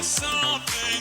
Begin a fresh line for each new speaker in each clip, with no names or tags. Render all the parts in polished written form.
Something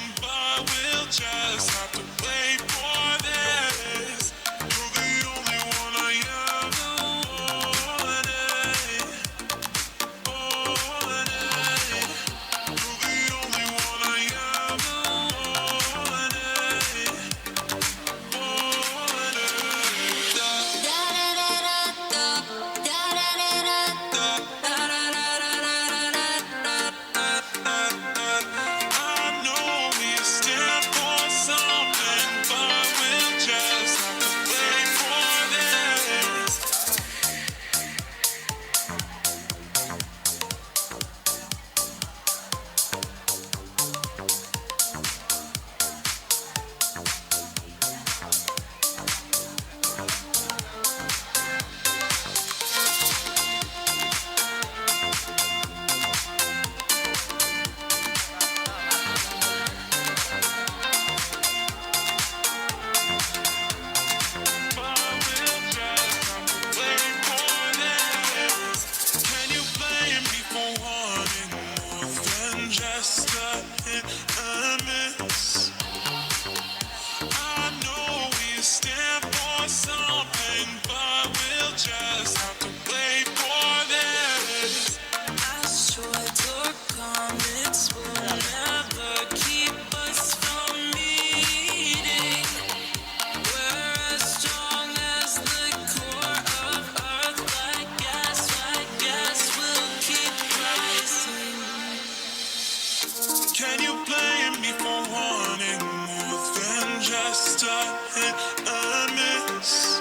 Can you blame me for wanting more than just a hit and miss?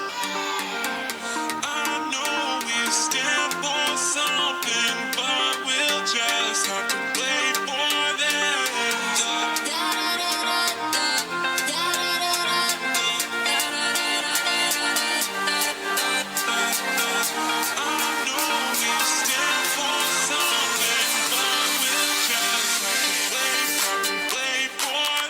I know we stand for something, but we'll just have to wait for this. I know we stand for something, but we'll just have to wait for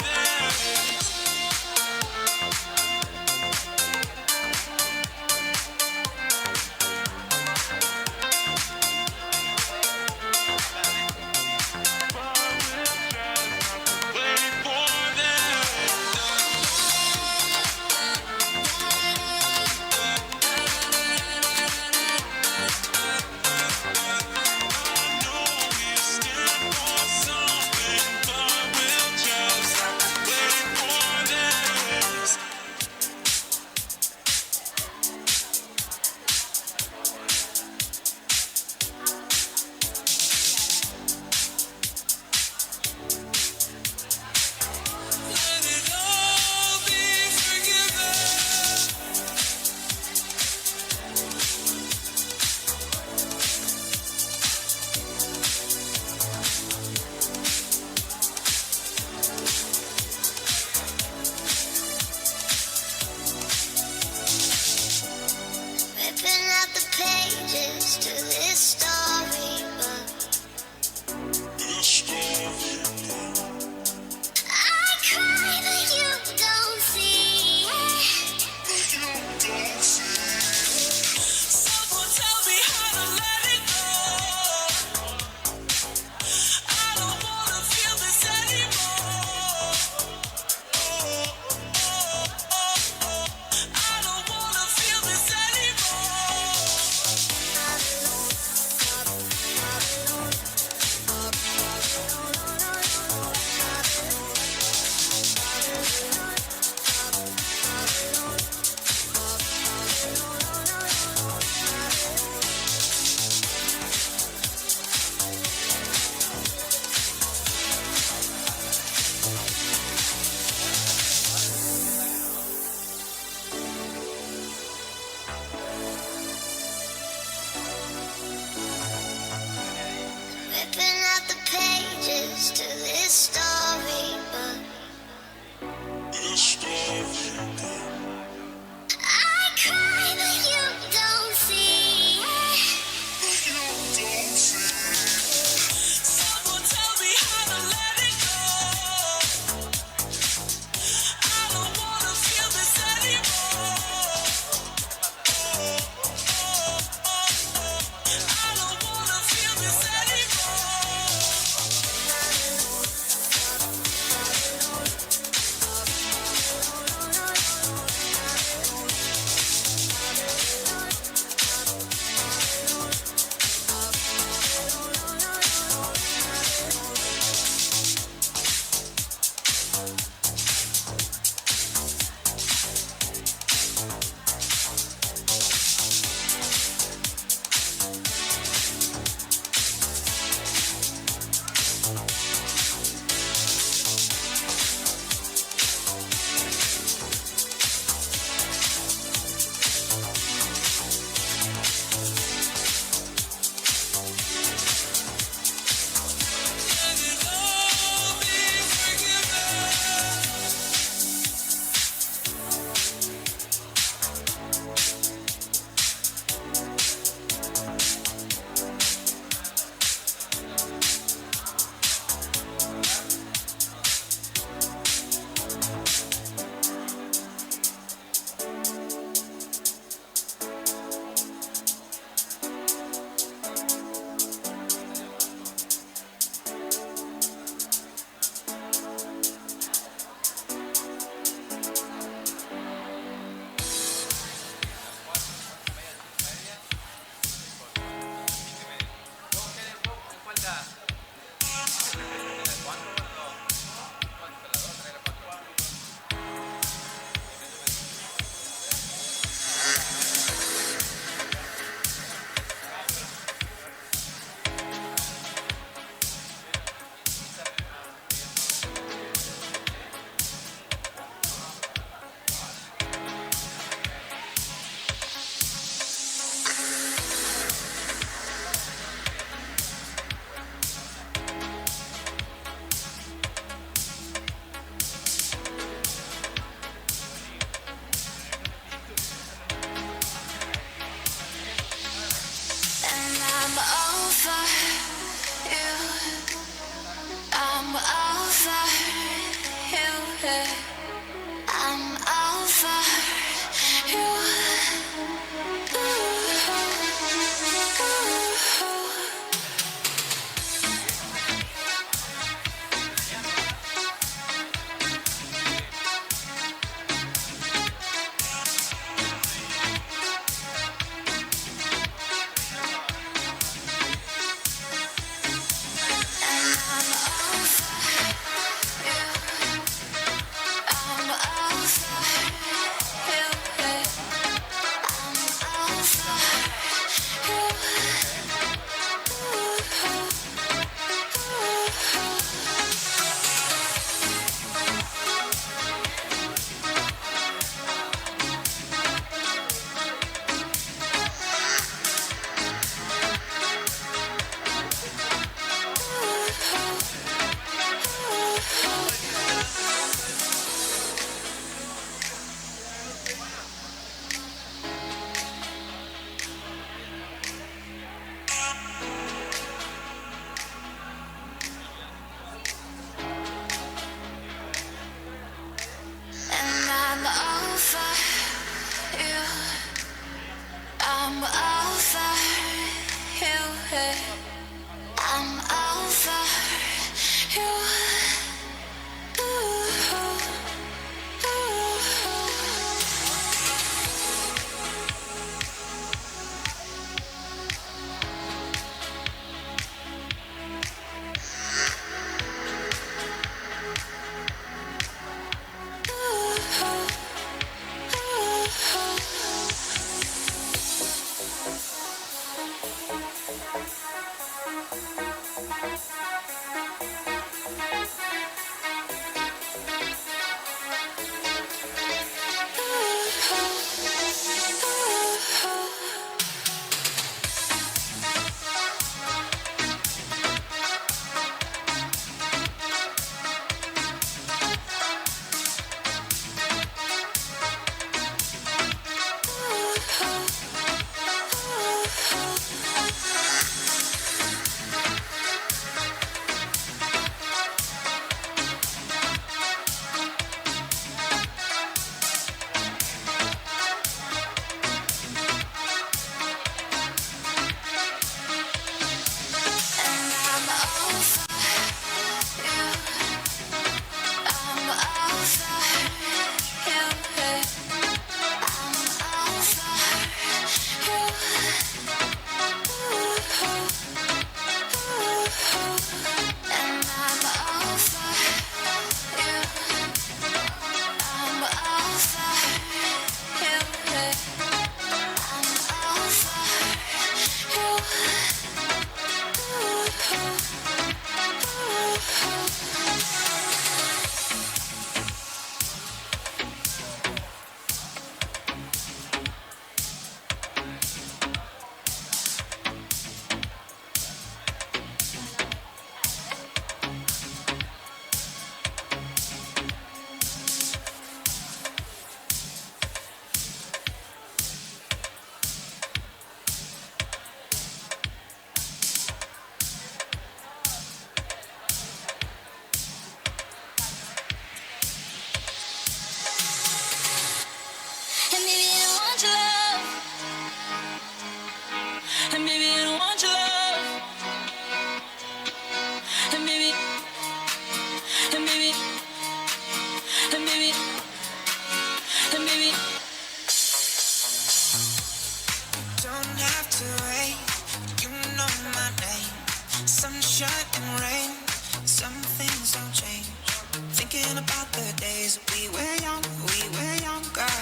Thinking about the days we were young, we were younger.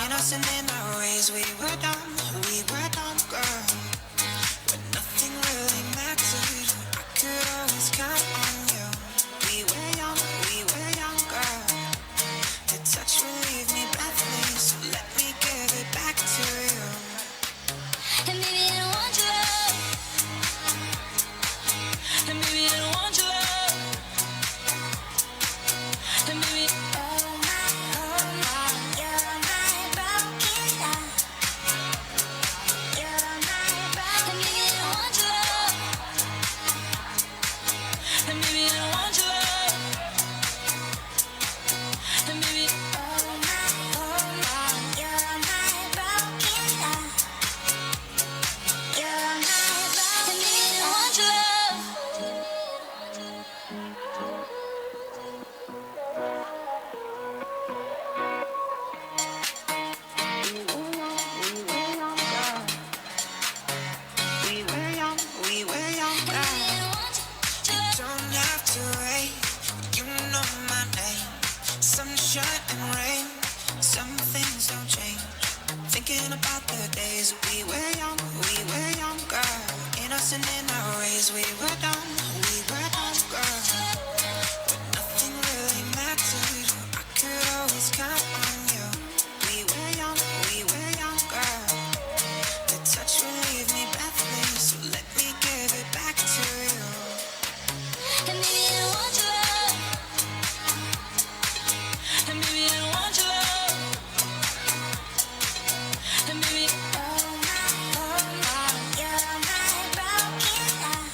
Innocent in our ways, we were dumb, girl. When nothing really mattered, I could always count on you. We were younger. The touch relieved me breathless, so let me give it back to you. And maybe I don't want your love. And maybe I don't want your love. And maybe oh my, you're my broken heart. You're my broken. And maybe I don't want your love. And maybe I don't want your love. And maybe oh my, you're my broken heart. You're my broken. And maybe I don't want your love. We were young, girl. You don't have to wait. You know my name. Sunshine and rain. Some things don't change. Thinking about the days we were young, girl. Innocent in our ways, we were dumb, girl. But nothing really mattered. I could always count on you. We were young, girl. The touch relieved me breathless, so let me give it back to you. And maybe I don't want your love. And maybe I don't want your love. And maybe oh my, you're my broken heart.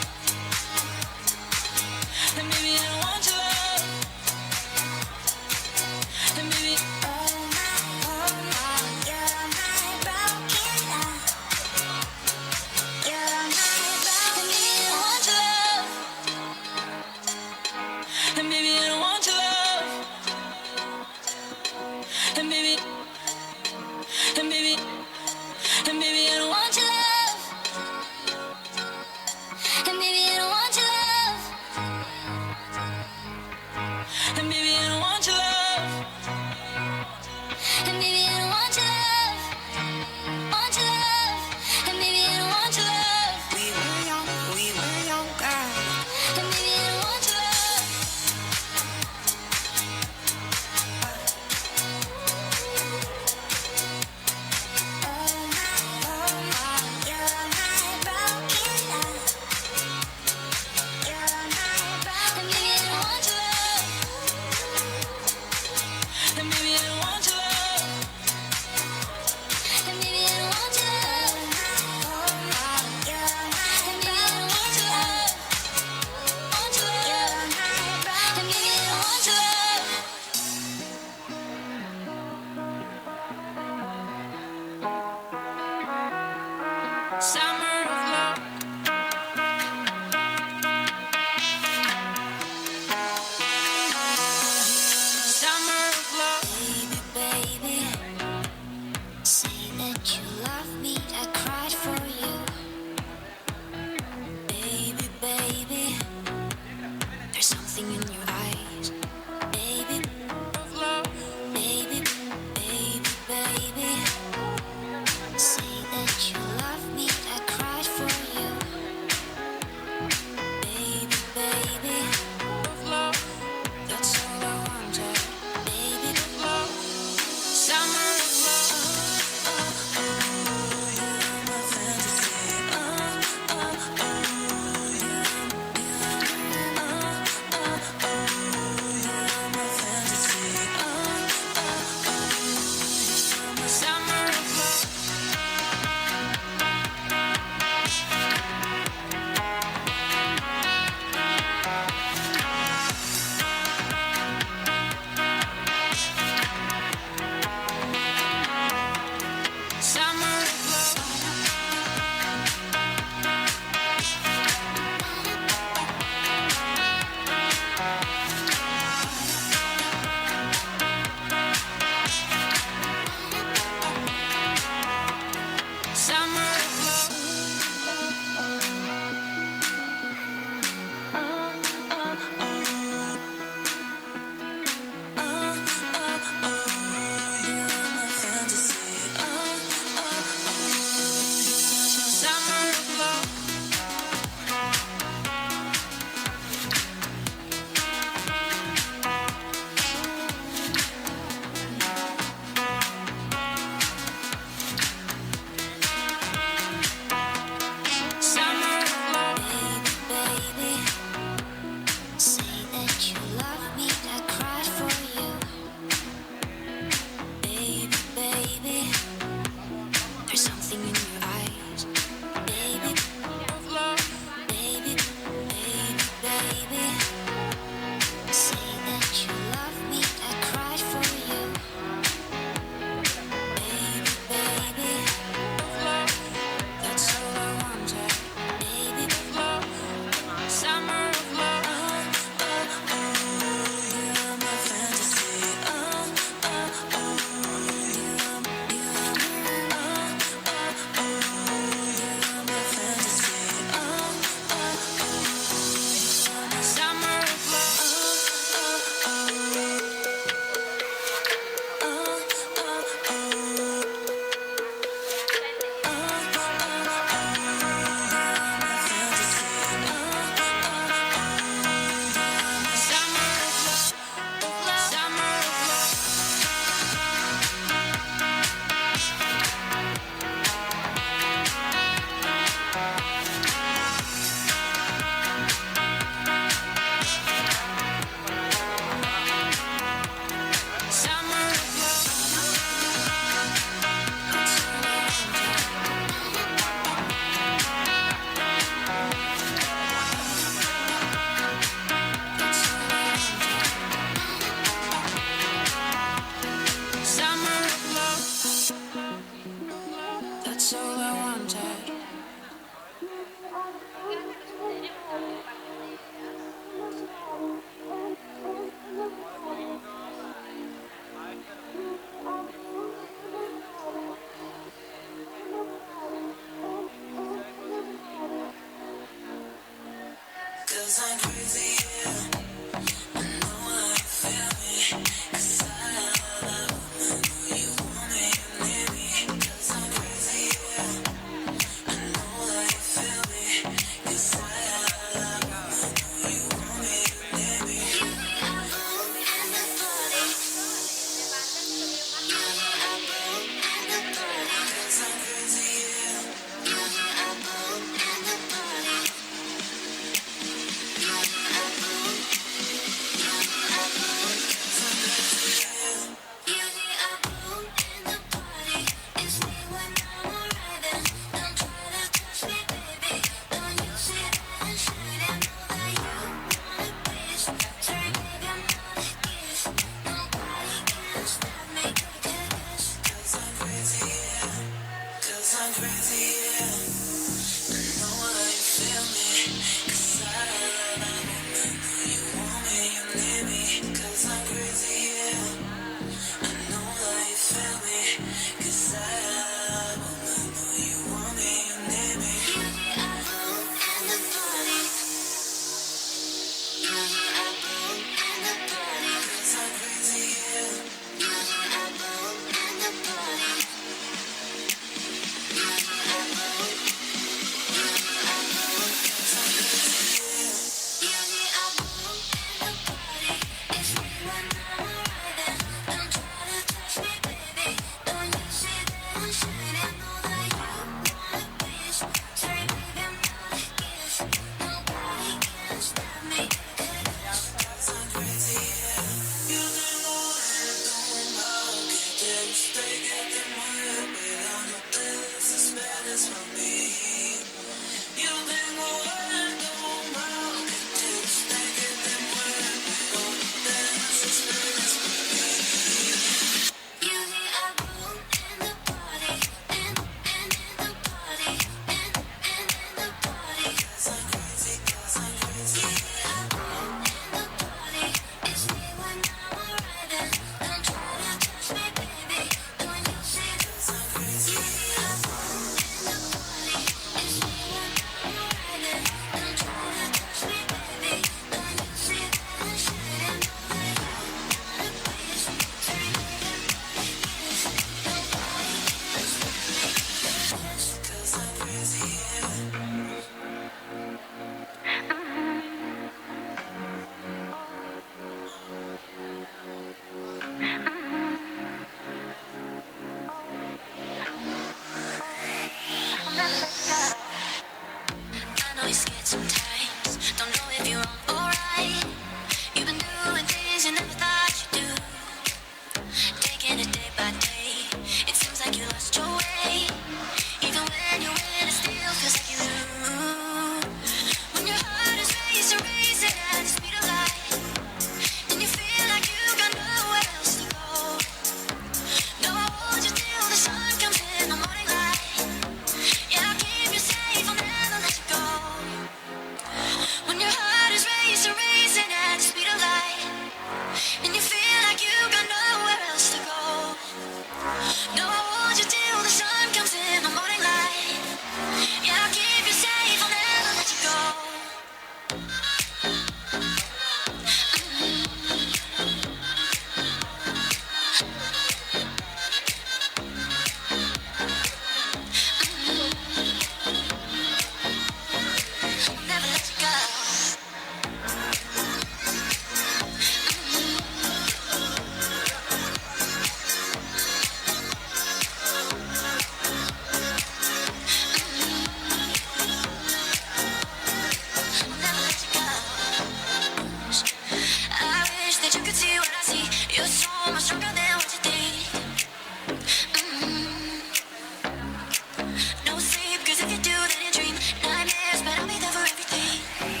No sleep, 'cause if you do, then you dream nightmares, but I'll be there for everything.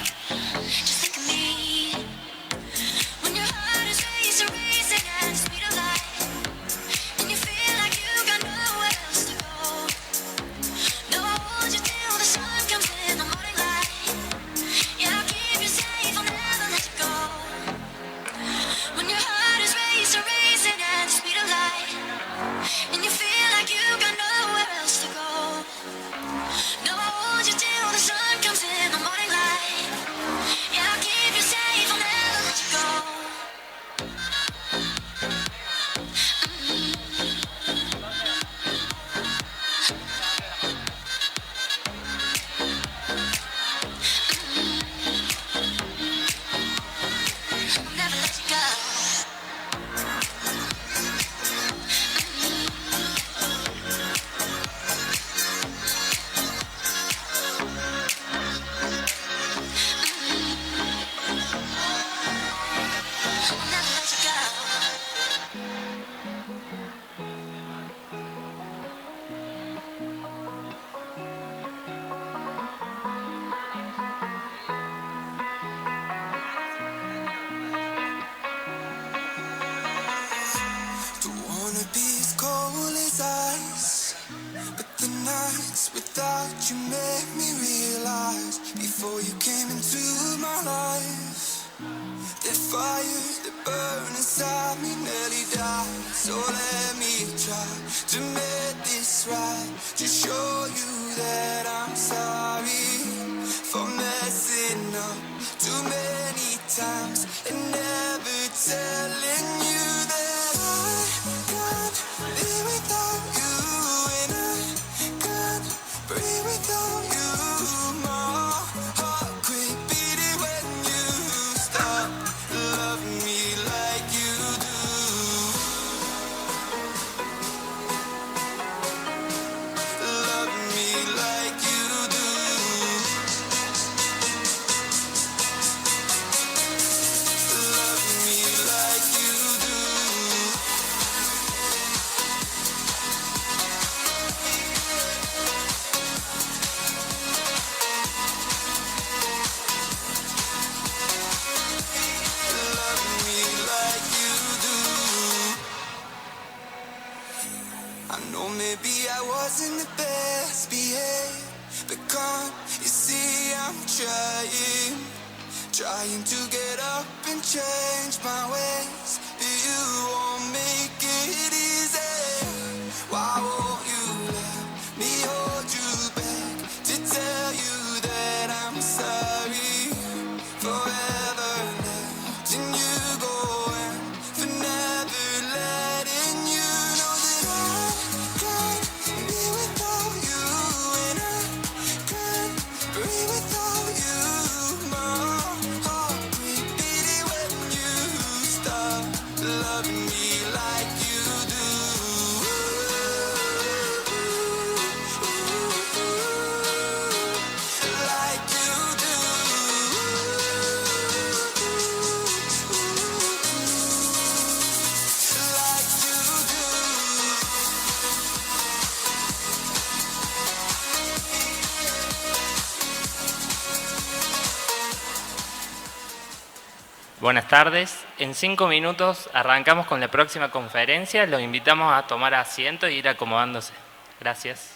came into my life. The fire that burned inside me nearly died. So let me try to make this right, to show you that I'm sorry for messing up too many times and never telling you that I can't be without you and I can't breathe without you. My heart quit beating when you stop loving me like you do. Love me like you do. Love me like you do. Love me like you do. I know maybe I wasn't the best behaved, but can't you see I'm trying to get up and change my ways, but you won't make it easy. Why won't you let me hold you back to tell you that I'm sorry forever letting you go and for never letting you know that I can't be without you and I can't breathe without you. My heart quit beating when you stop loving me like you do. Like you do. Like you do.
Buenas tardes. En 5 minutos arrancamos con la próxima conferencia. Los invitamos a tomar asiento e ir acomodándose. Gracias.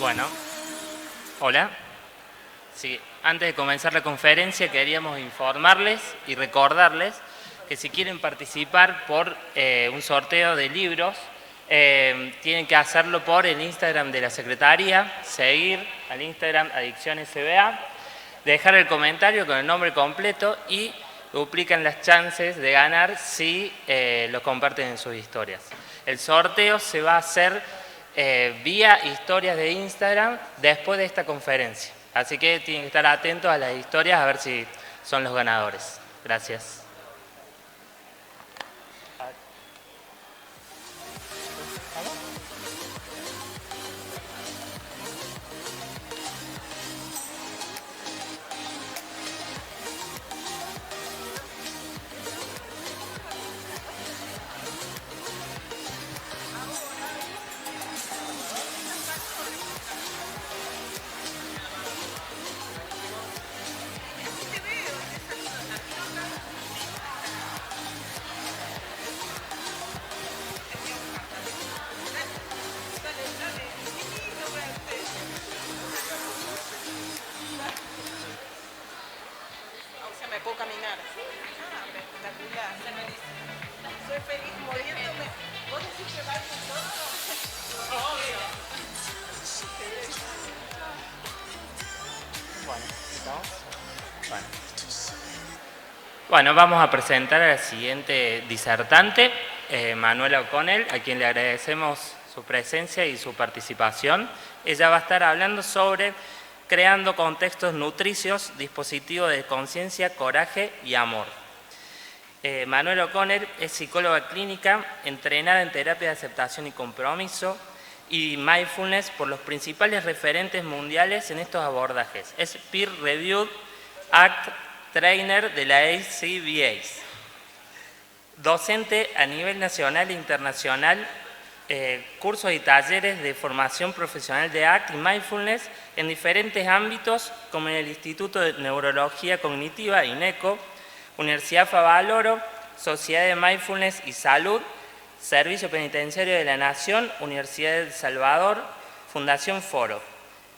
Bueno, hola. Sí, antes de comenzar la conferencia queríamos informarles y recordarles que si quieren participar por un sorteo de libros, tienen que hacerlo por el Instagram de la Secretaría, seguir al Instagram Adicciones CBA, dejar el comentario con el nombre completo y duplican las chances de ganar si lo comparten en sus historias. El sorteo se va a hacer vía historias de Instagram después de esta conferencia. Así que tienen que estar atentos a las historias a ver si son los ganadores. Gracias.
Me puedo caminar. Espectacular. Soy feliz moviéndome. ¿Vos decís que va con todo? Obvio.
Bueno, vamos a presentar a la siguiente disertante, Manuela O'Connell, a quien le agradecemos su presencia y su participación. Ella va a estar hablando sobre creando contextos nutricios, dispositivos de conciencia, coraje y amor. Manuela O'Connell es psicóloga clínica, entrenada en terapia de aceptación y compromiso y mindfulness por los principales referentes mundiales en estos abordajes. Es peer reviewed ACT trainer de la ACBA, docente a nivel nacional e internacional, cursos y talleres de formación profesional de ACT y Mindfulness en diferentes ámbitos, como en el Instituto de Neurología Cognitiva, INECO, Universidad Favaloro, Sociedad de Mindfulness y Salud, Servicio Penitenciario de la Nación, Universidad de El Salvador, Fundación Foro.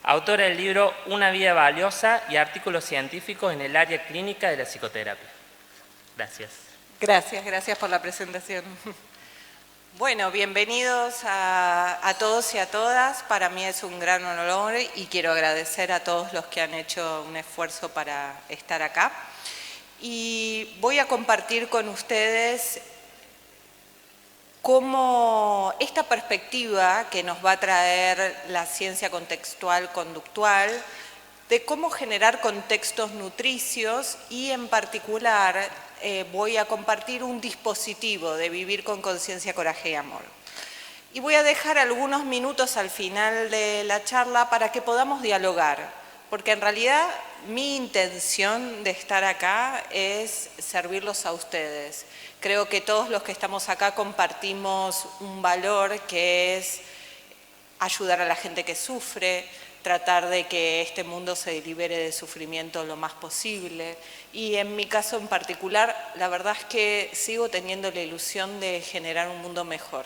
Autora del libro Una vida valiosa y artículos científicos en el área clínica de la psicoterapia. Gracias.
Gracias por la presentación. Bueno, bienvenidos a todos y a todas. Para mí es un gran honor y quiero agradecer a todos los que han hecho un esfuerzo para estar acá. Y voy a compartir con ustedes cómo esta perspectiva que nos va a traer la ciencia contextual conductual, de cómo generar contextos nutricios y en particular voy a compartir un dispositivo de vivir con conciencia, coraje y amor. Y voy a dejar algunos minutos al final de la charla para que podamos dialogar, porque en realidad mi intención de estar acá es servirlos a ustedes. Creo que todos los que estamos acá compartimos un valor que es ayudar a la gente que sufre, tratar de que este mundo se libere de sufrimiento lo más posible. Y en mi caso en particular, la verdad es que sigo teniendo la ilusión de generar un mundo mejor.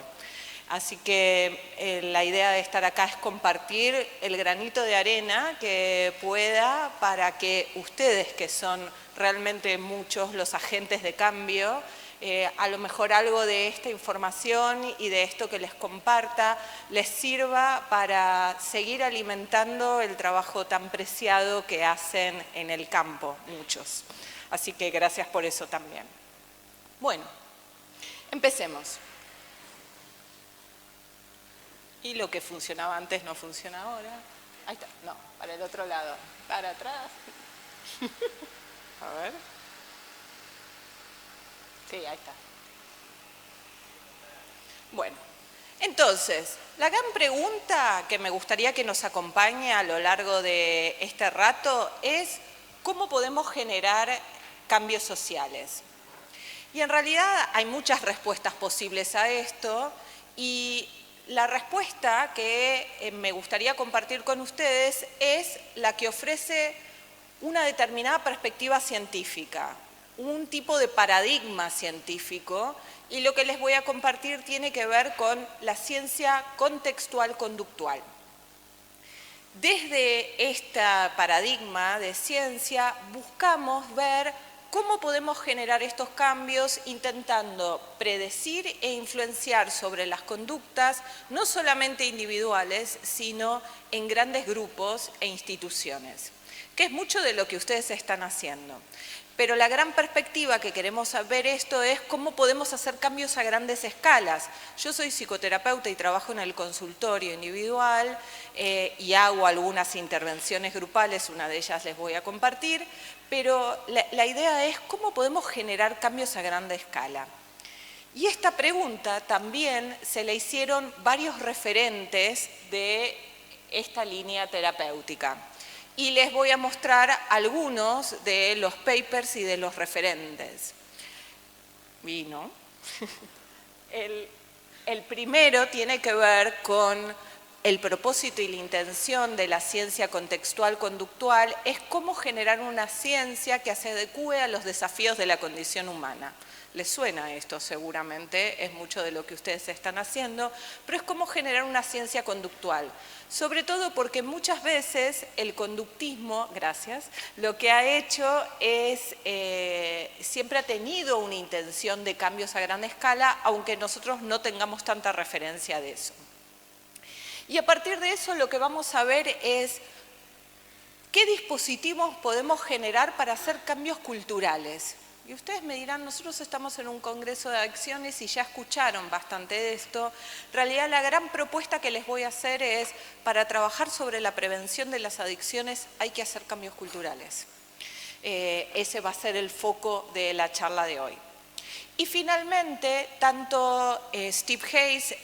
Así que la idea de estar acá es compartir el granito de arena que pueda para que ustedes, que son realmente muchos los agentes de cambio, a lo mejor algo de esta información y de esto que les comparta les sirva para seguir alimentando el trabajo tan preciado que hacen en el campo, muchos. Así que gracias por eso también. Bueno, empecemos. Y lo que funcionaba antes no funciona ahora. Ahí está, no, para el otro lado, para atrás. A ver. Sí, ahí está. Bueno, entonces, la gran pregunta que me gustaría que nos acompañe a lo largo de este rato es ¿cómo podemos generar cambios sociales? Y en realidad hay muchas respuestas posibles a esto y la respuesta que me gustaría compartir con ustedes es la que ofrece una determinada perspectiva científica, un tipo de paradigma científico, y lo que les voy a compartir tiene que ver con la ciencia contextual conductual. Desde este paradigma de ciencia buscamos ver cómo podemos generar estos cambios intentando predecir e influenciar sobre las conductas, no solamente individuales, sino en grandes grupos e instituciones, que es mucho de lo que ustedes están haciendo. Pero la gran perspectiva que queremos ver esto es cómo podemos hacer cambios a grandes escalas. Yo soy psicoterapeuta y trabajo en el consultorio individual y hago algunas intervenciones grupales, una de ellas les voy a compartir, pero la idea es cómo podemos generar cambios a gran escala. Y esta pregunta también se le hicieron varios referentes de esta línea terapéutica. Y les voy a mostrar algunos de los papers y de los referentes. ¿Vino? El primero tiene que ver con el propósito y la intención de la ciencia contextual conductual, es cómo generar una ciencia que se adecue a los desafíos de la condición humana. Les suena esto seguramente, es mucho de lo que ustedes están haciendo, pero es cómo generar una ciencia conductual. Sobre todo porque muchas veces el conductismo, gracias, lo que ha hecho es, siempre ha tenido una intención de cambios a gran escala, aunque nosotros no tengamos tanta referencia de eso. Y a partir de eso lo que vamos a ver es qué dispositivos podemos generar para hacer cambios culturales. Y ustedes me dirán, nosotros estamos en un congreso de adicciones y ya escucharon bastante de esto. En realidad la gran propuesta que les voy a hacer es, para trabajar sobre la prevención de las adicciones hay que hacer cambios culturales. Ese va a ser el foco de la charla de hoy. Y finalmente, tanto Steve Hayes,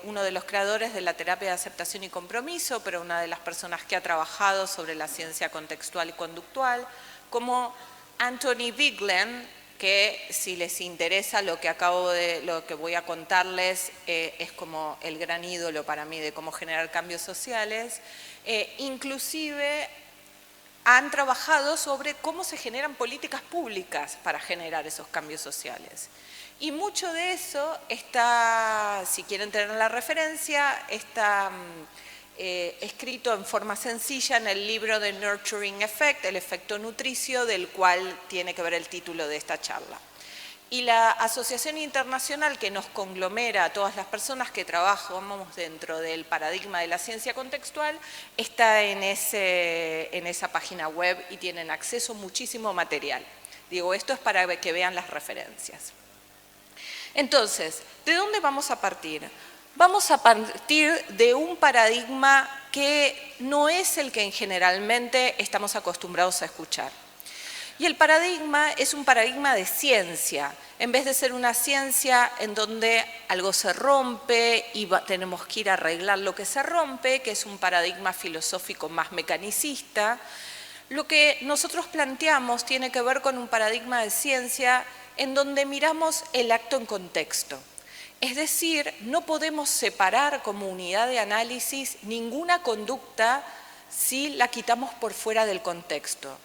uno de los creadores de la terapia de aceptación y compromiso, pero una de las personas que ha trabajado sobre la ciencia contextual y conductual, como Anthony Biglen, que si les interesa lo que voy a contarles, es como el gran ídolo para mí de cómo generar cambios sociales, inclusive han trabajado sobre cómo se generan políticas públicas para generar esos cambios sociales. Y mucho de eso está, si quieren tener la referencia, está escrito en forma sencilla en el libro de Nurturing Effect, el efecto nutricio, del cual tiene que ver el título de esta charla. Y la asociación internacional que nos conglomera a todas las personas que trabajamos dentro del paradigma de la ciencia contextual está en esa página web y tienen acceso a muchísimo material. Digo, esto es para que vean las referencias. Entonces, ¿de dónde vamos a partir? Vamos a partir de un paradigma que no es el que generalmente estamos acostumbrados a escuchar. Y el paradigma es un paradigma de ciencia, en vez de ser una ciencia en donde algo se rompe y tenemos que ir a arreglar lo que se rompe, que es un paradigma filosófico más mecanicista. Lo que nosotros planteamos tiene que ver con un paradigma de ciencia en donde miramos el acto en contexto. Es decir, no podemos separar como unidad de análisis ninguna conducta si la quitamos por fuera del contexto.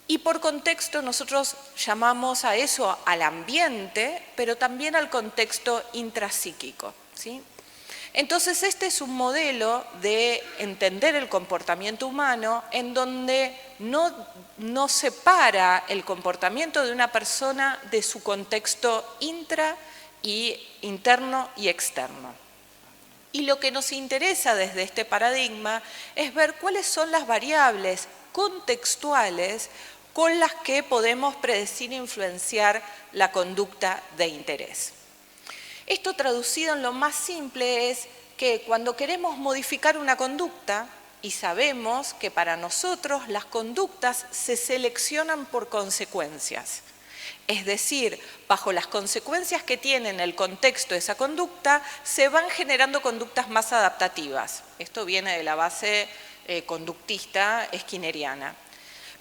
Y por contexto nosotros llamamos a eso al ambiente, pero también al contexto intrapsíquico, ¿sí? Entonces este es un modelo de entender el comportamiento humano en donde no separa el comportamiento de una persona de su contexto interno y externo. Y lo que nos interesa desde este paradigma es ver cuáles son las variables contextuales con las que podemos predecir e influenciar la conducta de interés. Esto traducido en lo más simple es que cuando queremos modificar una conducta, y sabemos que para nosotros las conductas se seleccionan por consecuencias, es decir, bajo las consecuencias que tiene en el contexto de esa conducta, se van generando conductas más adaptativas. Esto viene de la base conductista skinneriana.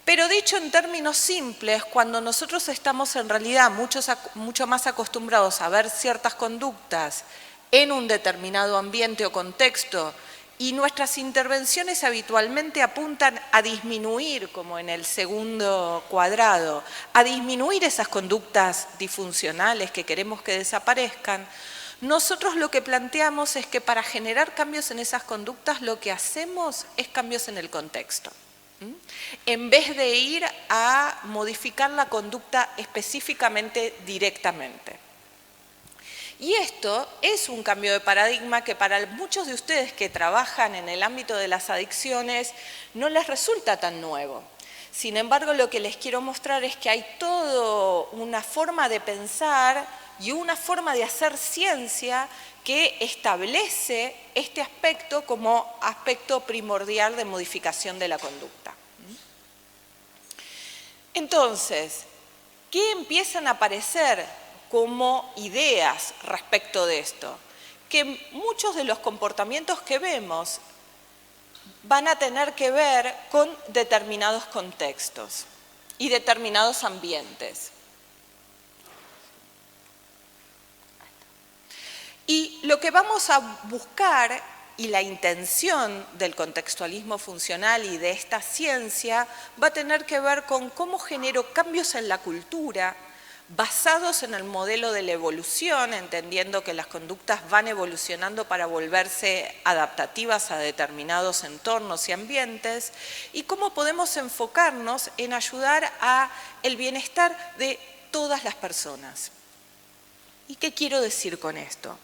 Pero dicho en términos simples, cuando nosotros estamos en realidad mucho más acostumbrados a ver ciertas conductas en un determinado ambiente o contexto y nuestras intervenciones habitualmente apuntan a disminuir, como en el segundo cuadrado, a disminuir esas conductas disfuncionales que queremos que desaparezcan, Nosotros lo que planteamos es que para generar cambios en esas conductas lo que hacemos es cambios en el contexto. En vez de ir a modificar la conducta específicamente directamente. Y esto es un cambio de paradigma que para muchos de ustedes que trabajan en el ámbito de las adicciones no les resulta tan nuevo. Sin embargo, lo que les quiero mostrar es que hay toda una forma de pensar y una forma de hacer ciencia que establece este aspecto como aspecto primordial de modificación de la conducta. Entonces, ¿qué empiezan a aparecer como ideas respecto de esto? Que muchos de los comportamientos que vemos van a tener que ver con determinados contextos y determinados ambientes. Y lo que vamos a buscar y la intención del contextualismo funcional y de esta ciencia va a tener que ver con cómo genero cambios en la cultura basados en el modelo de la evolución, entendiendo que las conductas van evolucionando para volverse adaptativas a determinados entornos y ambientes, y cómo podemos enfocarnos en ayudar al bienestar de todas las personas. ¿Y qué quiero decir con esto?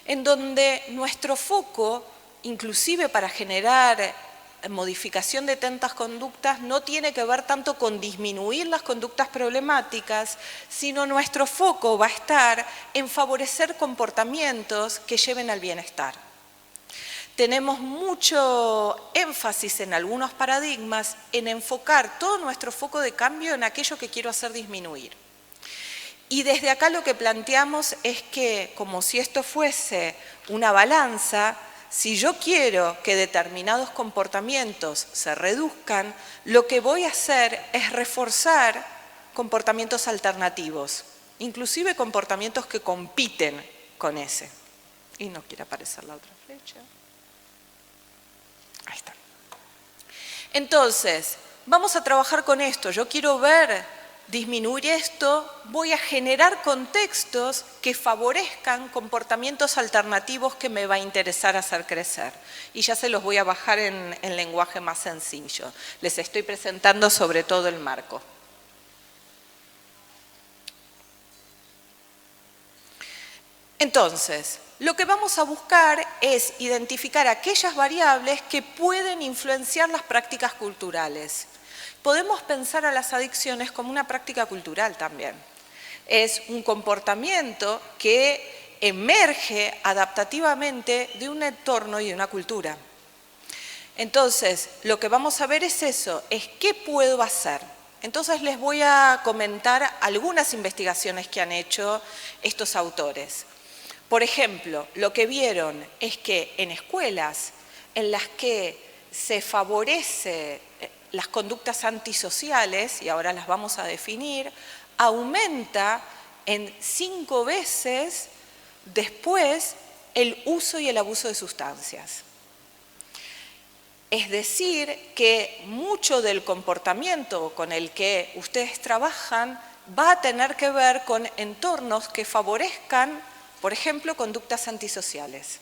En donde nuestro foco, inclusive para generar modificación de tantas conductas, no tiene que ver tanto con disminuir las conductas problemáticas, sino nuestro foco va a estar en favorecer comportamientos que lleven al bienestar. Tenemos mucho énfasis en algunos paradigmas en enfocar todo nuestro foco de cambio en aquello que quiero hacer disminuir. Y desde acá lo que planteamos es que, como si esto fuese una balanza, si yo quiero que determinados comportamientos se reduzcan, lo que voy a hacer es reforzar comportamientos alternativos, inclusive comportamientos que compiten con ese. Y no quiere aparecer la otra flecha. Ahí está. Entonces, vamos a trabajar con esto. Yo quiero ver disminuir esto, voy a generar contextos que favorezcan comportamientos alternativos que me va a interesar hacer crecer. Y ya se los voy a bajar en lenguaje más sencillo. Les estoy presentando sobre todo el marco. Entonces, lo que vamos a buscar es identificar aquellas variables que pueden influenciar las prácticas culturales. Podemos pensar a las adicciones como una práctica cultural también. Es un comportamiento que emerge adaptativamente de un entorno y de una cultura. Entonces, lo que vamos a ver es eso, es qué puedo hacer. Entonces les voy a comentar algunas investigaciones que han hecho estos autores. Por ejemplo, lo que vieron es que en escuelas en las que se favorece las conductas antisociales, y ahora las vamos a definir, aumenta en 5 veces después el uso y el abuso de sustancias. Es decir, que mucho del comportamiento con el que ustedes trabajan va a tener que ver con entornos que favorezcan, por ejemplo, conductas antisociales.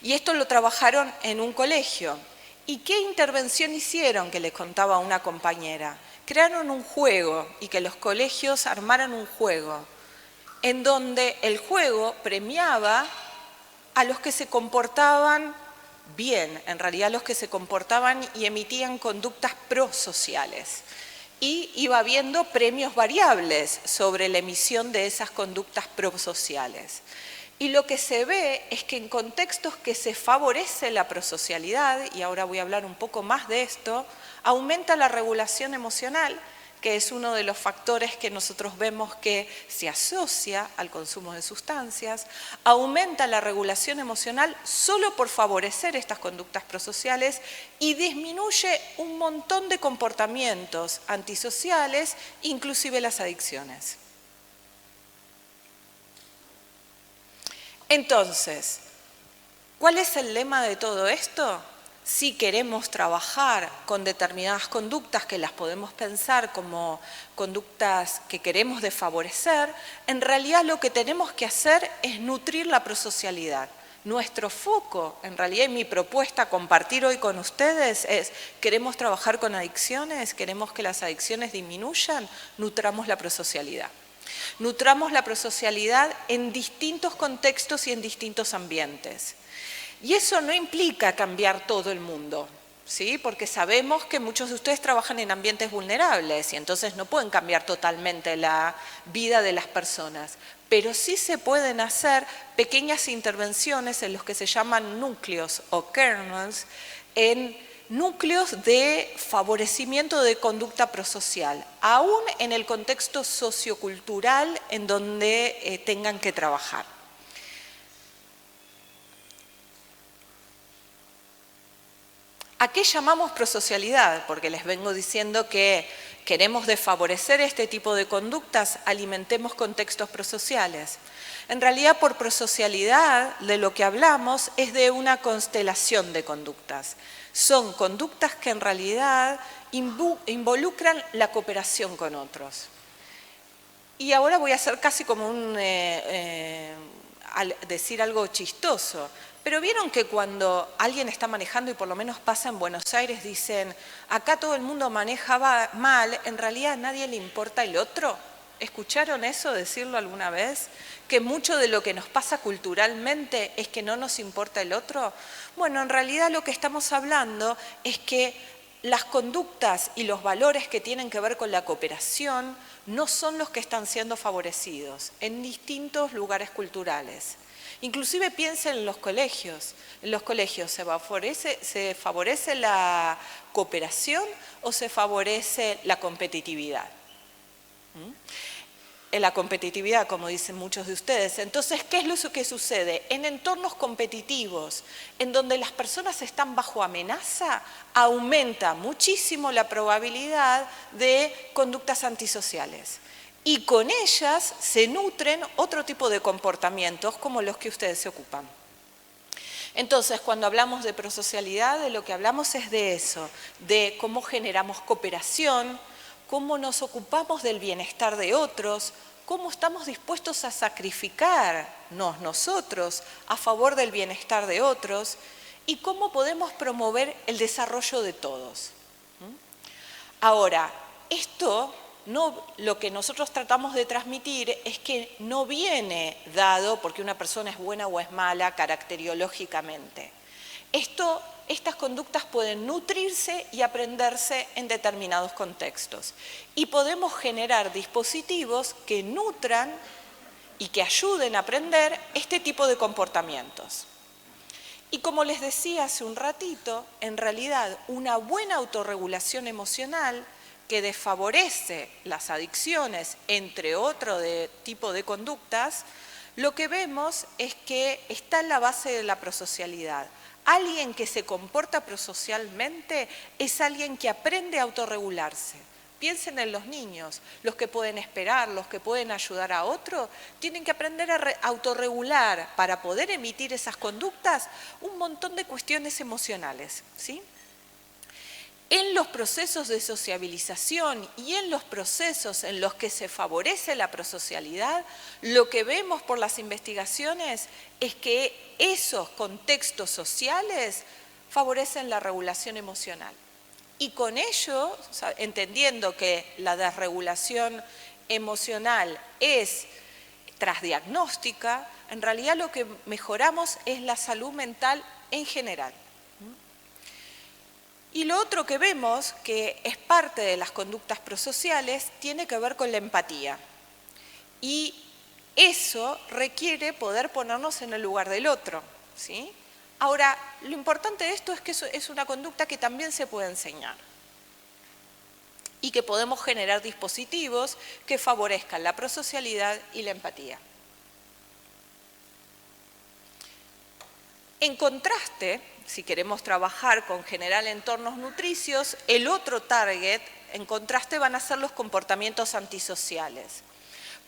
Y esto lo trabajaron en un colegio. ¿Y qué intervención hicieron? Que les contaba una compañera. Crearon un juego y que los colegios armaran un juego en donde el juego premiaba a los que se comportaban bien, en realidad los que se comportaban y emitían conductas prosociales. Y iba habiendo premios variables sobre la emisión de esas conductas prosociales. Y lo que se ve es que en contextos que se favorece la prosocialidad, y ahora voy a hablar un poco más de esto, aumenta la regulación emocional, que es uno de los factores que nosotros vemos que se asocia al consumo de sustancias, aumenta la regulación emocional solo por favorecer estas conductas prosociales y disminuye un montón de comportamientos antisociales, inclusive las adicciones. Entonces, ¿cuál es el lema de todo esto? si queremos trabajar con determinadas conductas que las podemos pensar como conductas que queremos desfavorecer, en realidad lo que tenemos que hacer es nutrir la prosocialidad. Nuestro foco, en realidad, y mi propuesta a compartir hoy con ustedes es, ¿queremos trabajar con adicciones? ¿Queremos que las adicciones disminuyan? Nutramos la prosocialidad. Nutramos la prosocialidad en distintos contextos y en distintos ambientes. Y eso no implica cambiar todo el mundo, ¿sí? Porque sabemos que muchos de ustedes trabajan en ambientes vulnerables y entonces no pueden cambiar totalmente la vida de las personas. Pero sí se pueden hacer pequeñas intervenciones en los que se llaman núcleos o kernels, en núcleos de favorecimiento de conducta prosocial, aún en el contexto sociocultural en donde tengan que trabajar. ¿A qué llamamos prosocialidad? Porque les vengo diciendo que queremos desfavorecer este tipo de conductas, alimentemos contextos prosociales. En realidad, por prosocialidad, de lo que hablamos es de una constelación de conductas. Son conductas que en realidad involucran la cooperación con otros. Y ahora voy a hacer casi como decir algo chistoso. Pero vieron que cuando alguien está manejando, y por lo menos pasa en Buenos Aires, dicen, acá todo el mundo maneja mal, en realidad a nadie le importa el otro. ¿Escucharon eso decirlo alguna vez? Que mucho de lo que nos pasa culturalmente es que no nos importa el otro. Bueno, en realidad lo que estamos hablando es que las conductas y los valores que tienen que ver con la cooperación no son los que están siendo favorecidos en distintos lugares culturales. Inclusive piensen en los colegios. ¿En los colegios se favorece la cooperación o se favorece la competitividad? En la competitividad, como dicen muchos de ustedes. Entonces, ¿qué es lo que sucede? En entornos competitivos, en donde las personas están bajo amenaza, aumenta muchísimo la probabilidad de conductas antisociales. Y con ellas se nutren otro tipo de comportamientos como los que ustedes se ocupan. Entonces, cuando hablamos de prosocialidad, de lo que hablamos es de eso, de cómo generamos cooperación, cómo nos ocupamos del bienestar de otros, cómo estamos dispuestos a sacrificarnos nosotros a favor del bienestar de otros y cómo podemos promover el desarrollo de todos. Ahora, esto... lo que nosotros tratamos de transmitir es que no viene dado porque una persona es buena o es mala caracteriológicamente. Estas conductas pueden nutrirse y aprenderse en determinados contextos. Y podemos generar dispositivos que nutran y que ayuden a aprender este tipo de comportamientos. Y como les decía hace un ratito, en realidad una buena autorregulación emocional que desfavorece las adicciones, entre otro tipo de conductas, lo que vemos es que está en la base de la prosocialidad. Alguien que se comporta prosocialmente es alguien que aprende a autorregularse. Piensen en los niños, los que pueden esperar, los que pueden ayudar a otro, tienen que aprender a autorregular para poder emitir esas conductas un montón de cuestiones emocionales, ¿sí? En los procesos de sociabilización y en los procesos en los que se favorece la prosocialidad, lo que vemos por las investigaciones es que esos contextos sociales favorecen la regulación emocional. Y con ello, entendiendo que la desregulación emocional es trasdiagnóstica, en realidad lo que mejoramos es la salud mental en general. Y lo otro que vemos, que es parte de las conductas prosociales, tiene que ver con la empatía. Y eso requiere poder ponernos en el lugar del otro, ¿sí? Ahora, lo importante de esto es que es una conducta que también se puede enseñar. Y que podemos generar dispositivos que favorezcan la prosocialidad y la empatía. En contraste, si queremos trabajar con generar entornos nutricios, el otro target, en contraste, van a ser los comportamientos antisociales.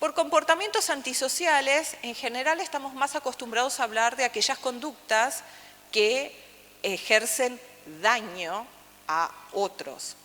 Por comportamientos antisociales, en general estamos más acostumbrados a hablar de aquellas conductas que ejercen daño a otros.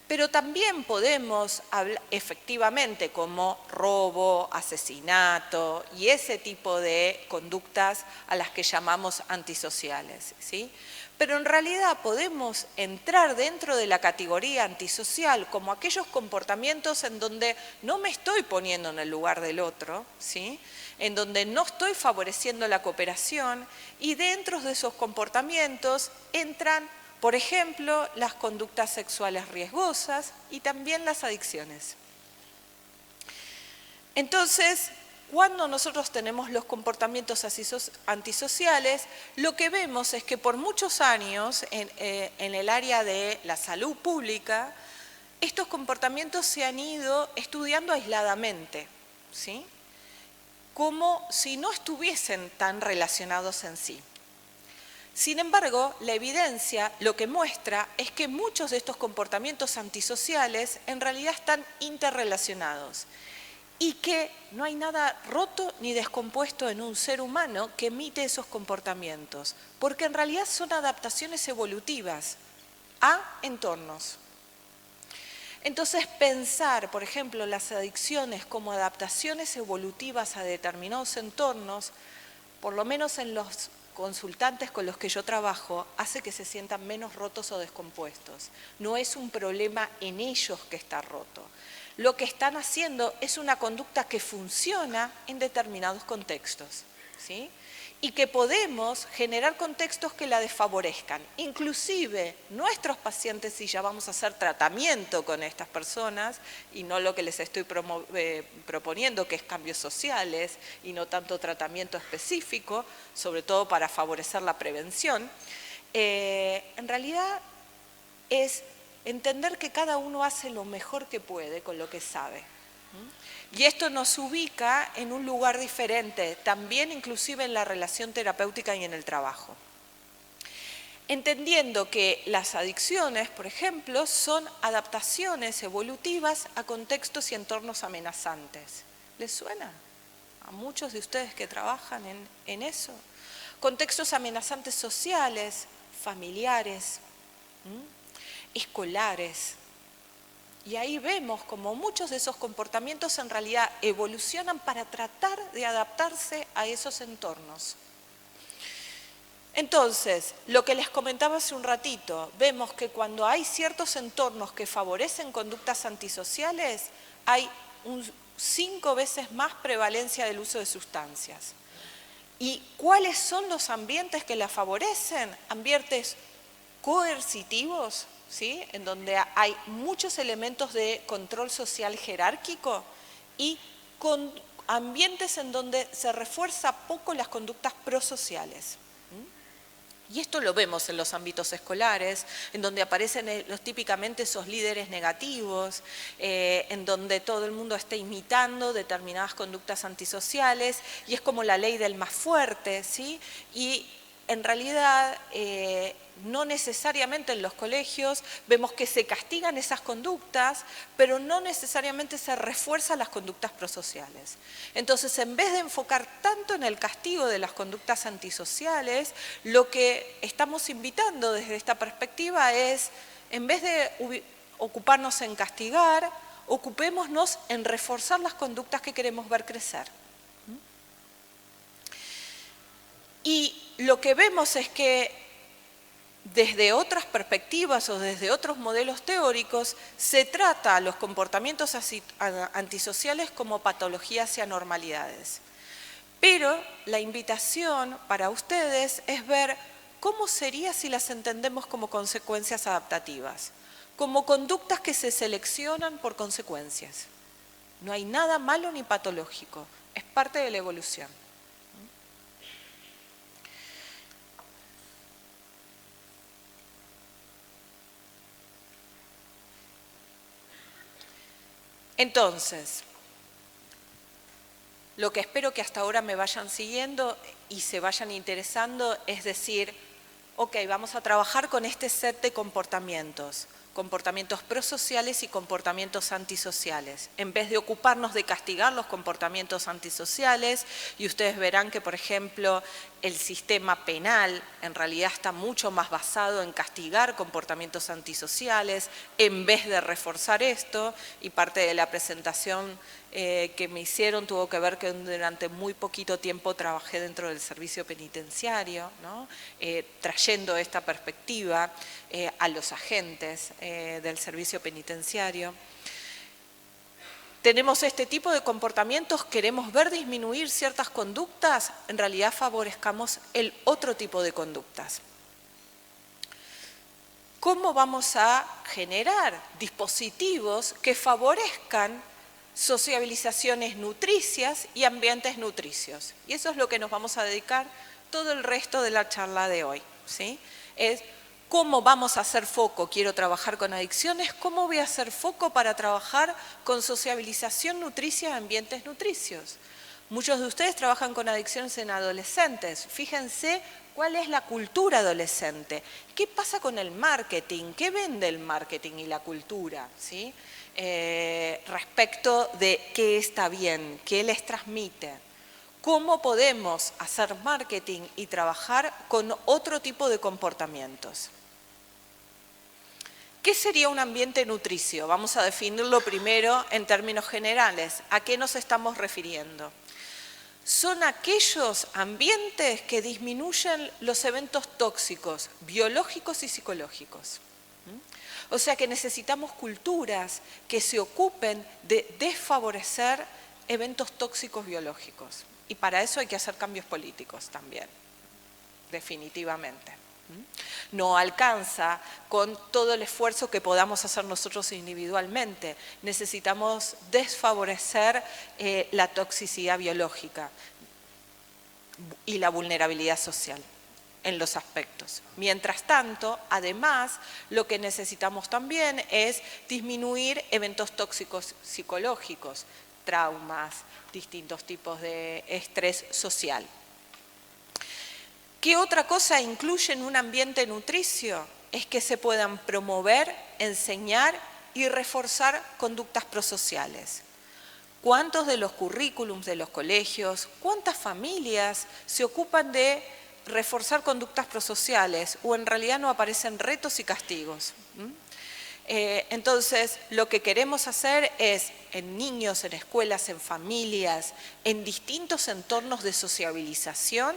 Pero también podemos hablar efectivamente como robo, asesinato y ese tipo de conductas a las que llamamos antisociales, ¿sí? Pero en realidad podemos entrar dentro de la categoría antisocial como aquellos comportamientos en donde no me estoy poniendo en el lugar del otro, ¿sí? En donde no estoy favoreciendo la cooperación, y dentro de esos comportamientos entran, por ejemplo, las conductas sexuales riesgosas y también las adicciones. Entonces, cuando nosotros tenemos los comportamientos antisociales, lo que vemos es que por muchos años en el área de la salud pública, estos comportamientos se han ido estudiando aisladamente, ¿sí? Como si no estuviesen tan relacionados en sí. Sin embargo, la evidencia lo que muestra es que muchos de estos comportamientos antisociales en realidad están interrelacionados y que no hay nada roto ni descompuesto en un ser humano que emite esos comportamientos, porque en realidad son adaptaciones evolutivas a entornos. Entonces, pensar, por ejemplo, las adicciones como adaptaciones evolutivas a determinados entornos, por lo menos en los consultantes con los que yo trabajo, hace que se sientan menos rotos o descompuestos. No es un problema en ellos que está roto. Lo que están haciendo es una conducta que funciona en determinados contextos, ¿sí? Y que podemos generar contextos que la desfavorezcan. Inclusive nuestros pacientes, si ya vamos a hacer tratamiento con estas personas, y no lo que les estoy proponiendo, que es cambios sociales, y no tanto tratamiento específico, sobre todo para favorecer la prevención, en realidad es entender que cada uno hace lo mejor que puede con lo que sabe. Y esto nos ubica en un lugar diferente, también inclusive en la relación terapéutica y en el trabajo. Entendiendo que las adicciones, por ejemplo, son adaptaciones evolutivas a contextos y entornos amenazantes. ¿Les suena? A muchos de ustedes que trabajan en eso. Contextos amenazantes sociales, familiares, escolares. Y ahí vemos como muchos de esos comportamientos en realidad evolucionan para tratar de adaptarse a esos entornos. Entonces, lo que les comentaba hace un ratito, vemos que cuando hay ciertos entornos que favorecen conductas antisociales, hay 5 veces más prevalencia del uso de sustancias. ¿Y cuáles son los ambientes que la favorecen? Ambientes coercitivos, ¿sí? En donde hay muchos elementos de control social jerárquico y con ambientes en donde se refuerza poco las conductas prosociales. Y esto lo vemos en los ámbitos escolares, en donde aparecen típicamente esos líderes negativos, en donde todo el mundo está imitando determinadas conductas antisociales, y es como la ley del más fuerte, ¿sí? Y en realidad, no necesariamente en los colegios vemos que se castigan esas conductas, pero no necesariamente se refuerzan las conductas prosociales. Entonces, en vez de enfocar tanto en el castigo de las conductas antisociales, lo que estamos invitando desde esta perspectiva es, en vez de ocuparnos en castigar, ocupémonos en reforzar las conductas que queremos ver crecer. Y lo que vemos es que desde otras perspectivas o desde otros modelos teóricos se trata a los comportamientos antisociales como patologías y anormalidades. Pero la invitación para ustedes es ver cómo sería si las entendemos como consecuencias adaptativas, como conductas que se seleccionan por consecuencias. No hay nada malo ni patológico, es parte de la evolución. Entonces, lo que espero que hasta ahora me vayan siguiendo y se vayan interesando es decir, ok, vamos a trabajar con este set de comportamientos. comportamientos prosociales y comportamientos antisociales. En vez de ocuparnos de castigar los comportamientos antisociales, y ustedes verán que, por ejemplo, el sistema penal en realidad está mucho más basado en castigar comportamientos antisociales, en vez de reforzar esto, y parte de la presentación que me hicieron tuvo que ver que durante muy poquito tiempo trabajé dentro del servicio penitenciario, ¿no? Trayendo esta perspectiva a los agentes del servicio penitenciario. Tenemos este tipo de comportamientos, queremos ver disminuir ciertas conductas, en realidad favorezcamos el otro tipo de conductas. ¿Cómo vamos a generar dispositivos que favorezcan sociabilizaciones nutricias y ambientes nutricios? Y eso es lo que nos vamos a dedicar todo el resto de la charla de hoy, ¿sí? Es cómo vamos a hacer foco. Quiero trabajar con adicciones, ¿cómo voy a hacer foco para trabajar con sociabilización nutricia y ambientes nutricios? Muchos de ustedes trabajan con adicciones en adolescentes. Fíjense cuál es la cultura adolescente. ¿Qué pasa con el marketing? ¿Qué vende el marketing y la cultura? ¿Sí? Respecto de qué está bien, qué les transmite. ¿Cómo podemos hacer marketing y trabajar con otro tipo de comportamientos? ¿Qué sería un ambiente nutricio? Vamos a definirlo primero en términos generales. ¿A qué nos estamos refiriendo? Son aquellos ambientes que disminuyen los eventos tóxicos, biológicos y psicológicos. O sea que necesitamos culturas que se ocupen de desfavorecer eventos tóxicos biológicos. Y para eso hay que hacer cambios políticos también, definitivamente. No alcanza con todo el esfuerzo que podamos hacer nosotros individualmente. Necesitamos desfavorecer la toxicidad biológica y la vulnerabilidad social en los aspectos. Mientras tanto, además, lo que necesitamos también es disminuir eventos tóxicos psicológicos, traumas, distintos tipos de estrés social. ¿Qué otra cosa incluye en un ambiente nutricio? Es que se puedan promover, enseñar y reforzar conductas prosociales. ¿Cuántos de los currículums de los colegios, cuántas familias se ocupan de reforzar conductas prosociales o en realidad no aparecen retos y castigos? Entonces, lo que queremos hacer es, en niños, en escuelas, en familias, en distintos entornos de sociabilización,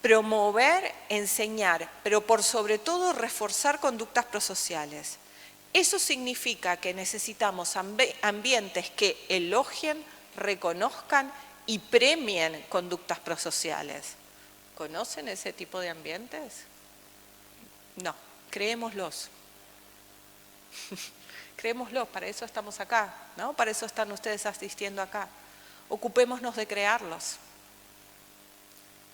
promover, enseñar, pero por sobre todo reforzar conductas prosociales. Eso significa que necesitamos ambientes que elogien, reconozcan y premien conductas prosociales. ¿Conocen ese tipo de ambientes? No, creémoslos. Creémoslos, para eso estamos acá, ¿no? Para eso están ustedes asistiendo acá. Ocupémonos de crearlos.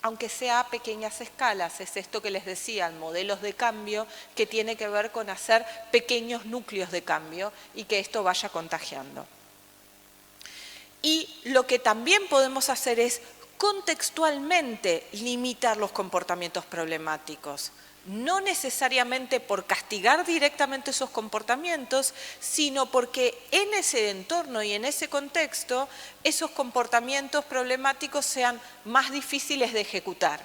Aunque sea a pequeñas escalas, es esto que les decía, modelos de cambio, que tiene que ver con hacer pequeños núcleos de cambio y que esto vaya contagiando. Y lo que también podemos hacer es contextualmente limitar los comportamientos problemáticos. No necesariamente por castigar directamente esos comportamientos, sino porque en ese entorno y en ese contexto, esos comportamientos problemáticos sean más difíciles de ejecutar.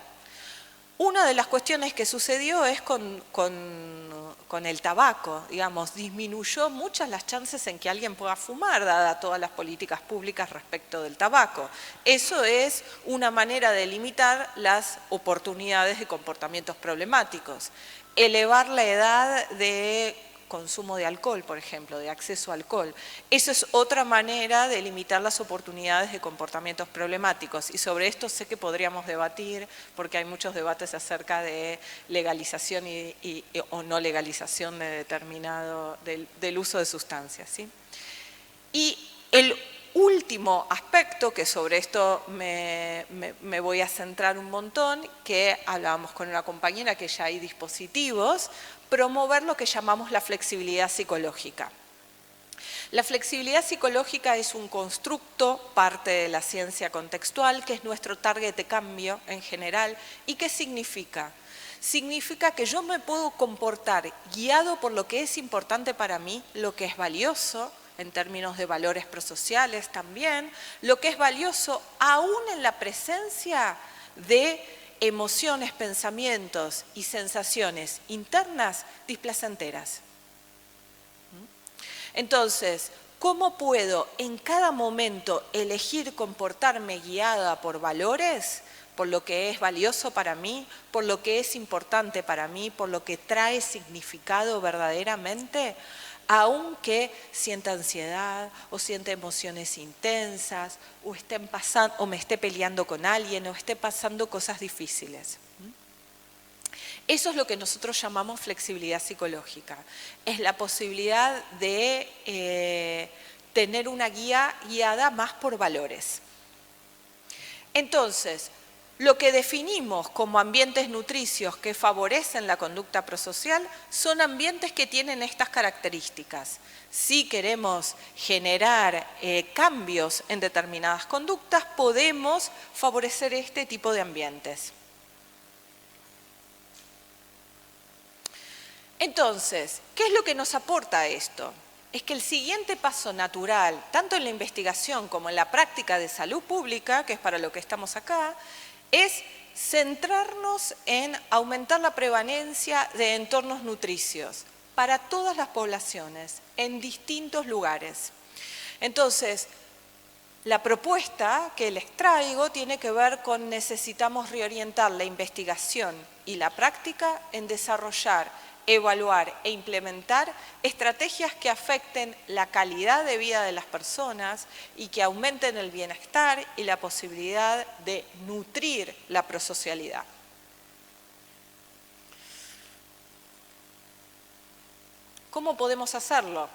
Una de las cuestiones que sucedió es con el tabaco, digamos, disminuyó muchas las chances en que alguien pueda fumar, dada todas las políticas públicas respecto del tabaco. Eso es una manera de limitar las oportunidades de comportamientos problemáticos. Elevar la edad de consumo de alcohol, por ejemplo, de acceso a alcohol. Eso es otra manera de limitar las oportunidades de comportamientos problemáticos. Y sobre esto sé que podríamos debatir, porque hay muchos debates acerca de legalización o no legalización de del uso de sustancias, ¿sí? Y el último aspecto, que sobre esto me voy a centrar un montón, que hablábamos con una compañera que ya hay dispositivos, promover lo que llamamos la flexibilidad psicológica. La flexibilidad psicológica es un constructo, parte de la ciencia contextual, que es nuestro target de cambio en general. ¿Y qué significa? significa que yo me puedo comportar guiado por lo que es importante para mí, lo que es valioso, en términos de valores prosociales también, lo que es valioso aún en la presencia de emociones, pensamientos y sensaciones internas displacenteras. Entonces, ¿cómo puedo en cada momento elegir comportarme guiada por valores? Por lo que es valioso para mí, por lo que es importante para mí, por lo que trae significado verdaderamente, aunque sienta ansiedad o sienta emociones intensas o me esté peleando con alguien o esté pasando cosas difíciles. Eso es lo que nosotros llamamos flexibilidad psicológica. Es la posibilidad de tener una guía guiada más por valores. Entonces, lo que definimos como ambientes nutricios que favorecen la conducta prosocial son ambientes que tienen estas características. Si queremos generar cambios en determinadas conductas, podemos favorecer este tipo de ambientes. Entonces, ¿qué es lo que nos aporta esto? Es que el siguiente paso natural, tanto en la investigación como en la práctica de salud pública, que es para lo que estamos acá, es centrarnos en aumentar la prevalencia de entornos nutricios para todas las poblaciones, en distintos lugares. Entonces, la propuesta que les traigo tiene que ver con necesitamos reorientar la investigación y la práctica en desarrollar, evaluar e implementar estrategias que afecten la calidad de vida de las personas y que aumenten el bienestar y la posibilidad de nutrir la prosocialidad. ¿Cómo podemos hacerlo?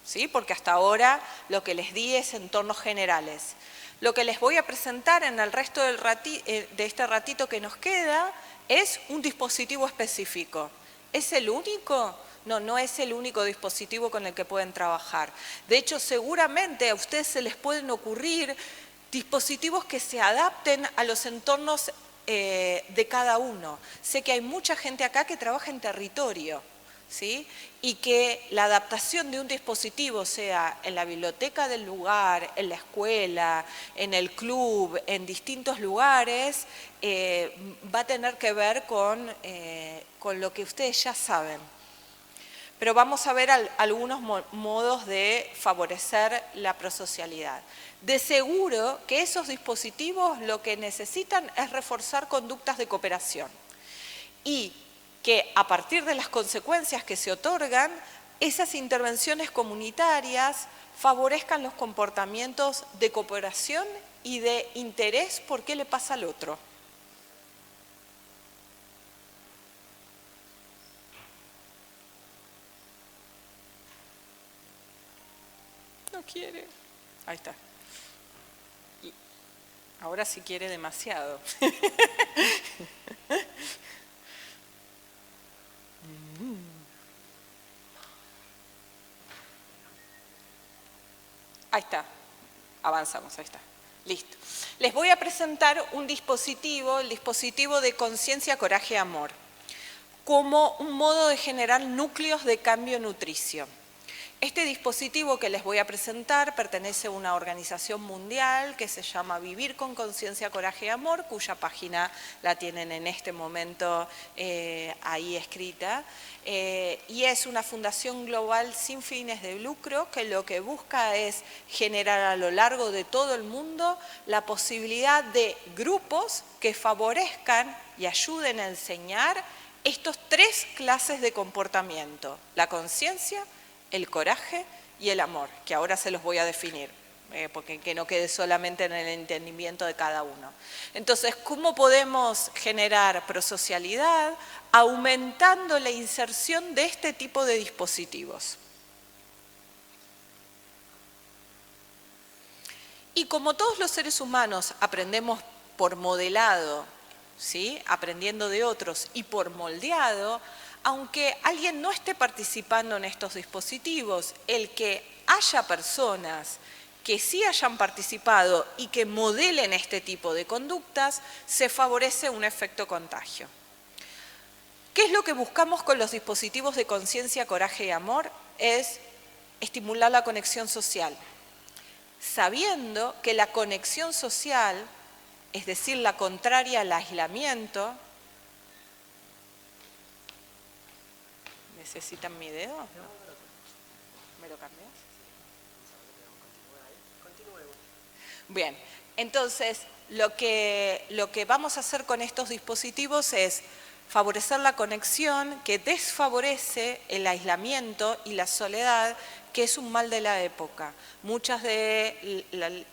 ¿Sí? Porque hasta ahora lo que les di es entornos generales. Lo que les voy a presentar en el resto de este ratito que nos queda es un dispositivo específico. ¿Es el único? No, no es el único dispositivo con el que pueden trabajar. De hecho, seguramente a ustedes se les pueden ocurrir dispositivos que se adapten a los entornos de cada uno. Sé que hay mucha gente acá que trabaja en territorio, ¿sí? Y que la adaptación de un dispositivo, sea en la biblioteca del lugar, en la escuela, en el club, en distintos lugares, va a tener que ver con lo que ustedes ya saben. Pero vamos a ver algunos modos de favorecer la prosocialidad. De seguro que esos dispositivos lo que necesitan es reforzar conductas de cooperación y que a partir de las consecuencias que se otorgan, esas intervenciones comunitarias favorezcan los comportamientos de cooperación y de interés por qué le pasa al otro. No quiere. Ahí está. Y ahora sí quiere demasiado. Ahí está, avanzamos, ahí está, listo. Les voy a presentar un dispositivo, el dispositivo de conciencia, coraje, amor, como un modo de generar núcleos de cambio nutricio. Este dispositivo que les voy a presentar pertenece a una organización mundial que se llama Vivir con Conciencia, Coraje y Amor, cuya página la tienen en este momento ahí escrita. Y es una fundación global sin fines de lucro que lo que busca es generar a lo largo de todo el mundo la posibilidad de grupos que favorezcan y ayuden a enseñar estos 3 clases de comportamiento: la conciencia, el coraje y el amor, que ahora se los voy a definir, porque que no quede solamente en el entendimiento de cada uno. Entonces, ¿cómo podemos generar prosocialidad? Aumentando la inserción de este tipo de dispositivos. Y como todos los seres humanos aprendemos por modelado, ¿sí? Aprendiendo de otros y por moldeado, aunque alguien no esté participando en estos dispositivos, el que haya personas que sí hayan participado y que modelen este tipo de conductas, se favorece un efecto contagio. ¿Qué es lo que buscamos con los dispositivos de conciencia, coraje y amor? Es estimular la conexión social, sabiendo que la conexión social, es decir, la contraria al aislamiento. ¿Necesitan mi dedo? ¿Me lo cambias? Bien, entonces lo que vamos a hacer con estos dispositivos es favorecer la conexión que desfavorece el aislamiento y la soledad, que es un mal de la época. Muchas de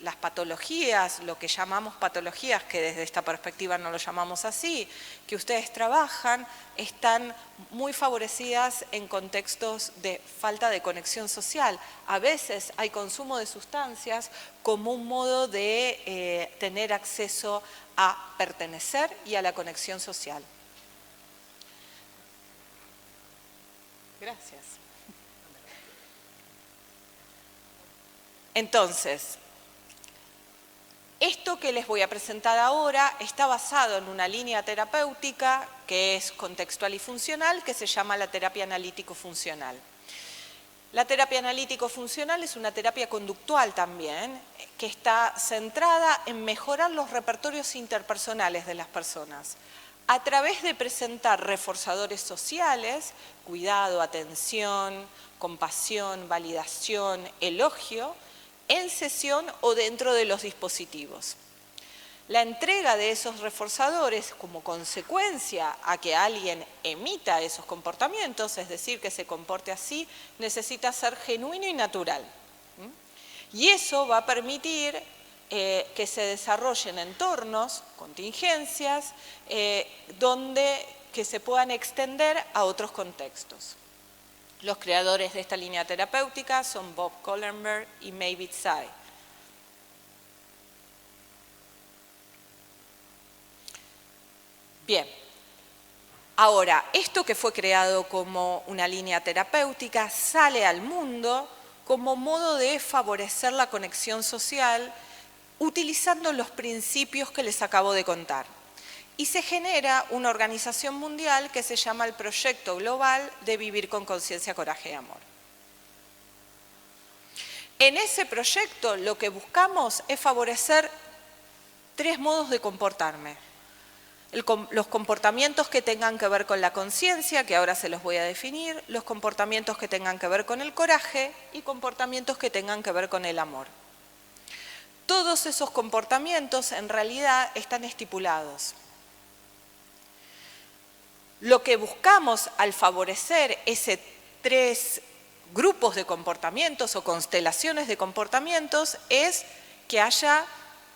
las patologías, lo que llamamos patologías, que desde esta perspectiva no lo llamamos así, que ustedes trabajan, están muy favorecidas en contextos de falta de conexión social. A veces hay consumo de sustancias como un modo de tener acceso a pertenecer y a la conexión social. Gracias. Entonces, esto que les voy a presentar ahora está basado en una línea terapéutica que es contextual y funcional, que se llama la terapia analítico-funcional. La terapia analítico-funcional es una terapia conductual también, que está centrada en mejorar los repertorios interpersonales de las personas, a través de presentar reforzadores sociales, cuidado, atención, compasión, validación, elogio, en sesión o dentro de los dispositivos. La entrega de esos reforzadores como consecuencia a que alguien emita esos comportamientos, es decir, que se comporte así, necesita ser genuino y natural. Y eso va a permitir que se desarrollen entornos, contingencias, que se puedan extender a otros contextos. Los creadores de esta línea terapéutica son Bob Kohlenberg y Mayvid Tsai. Bien, ahora, esto que fue creado como una línea terapéutica sale al mundo como modo de favorecer la conexión social utilizando los principios que les acabo de contar. Y se genera una organización mundial que se llama el Proyecto Global de Vivir con Conciencia, Coraje y Amor. En ese proyecto lo que buscamos es favorecer 3 modos de comportarme. Los comportamientos que tengan que ver con la conciencia, que ahora se los voy a definir, los comportamientos que tengan que ver con el coraje y comportamientos que tengan que ver con el amor. Todos esos comportamientos en realidad están estipulados. Lo que buscamos al favorecer ese 3 grupos de comportamientos o constelaciones de comportamientos es que haya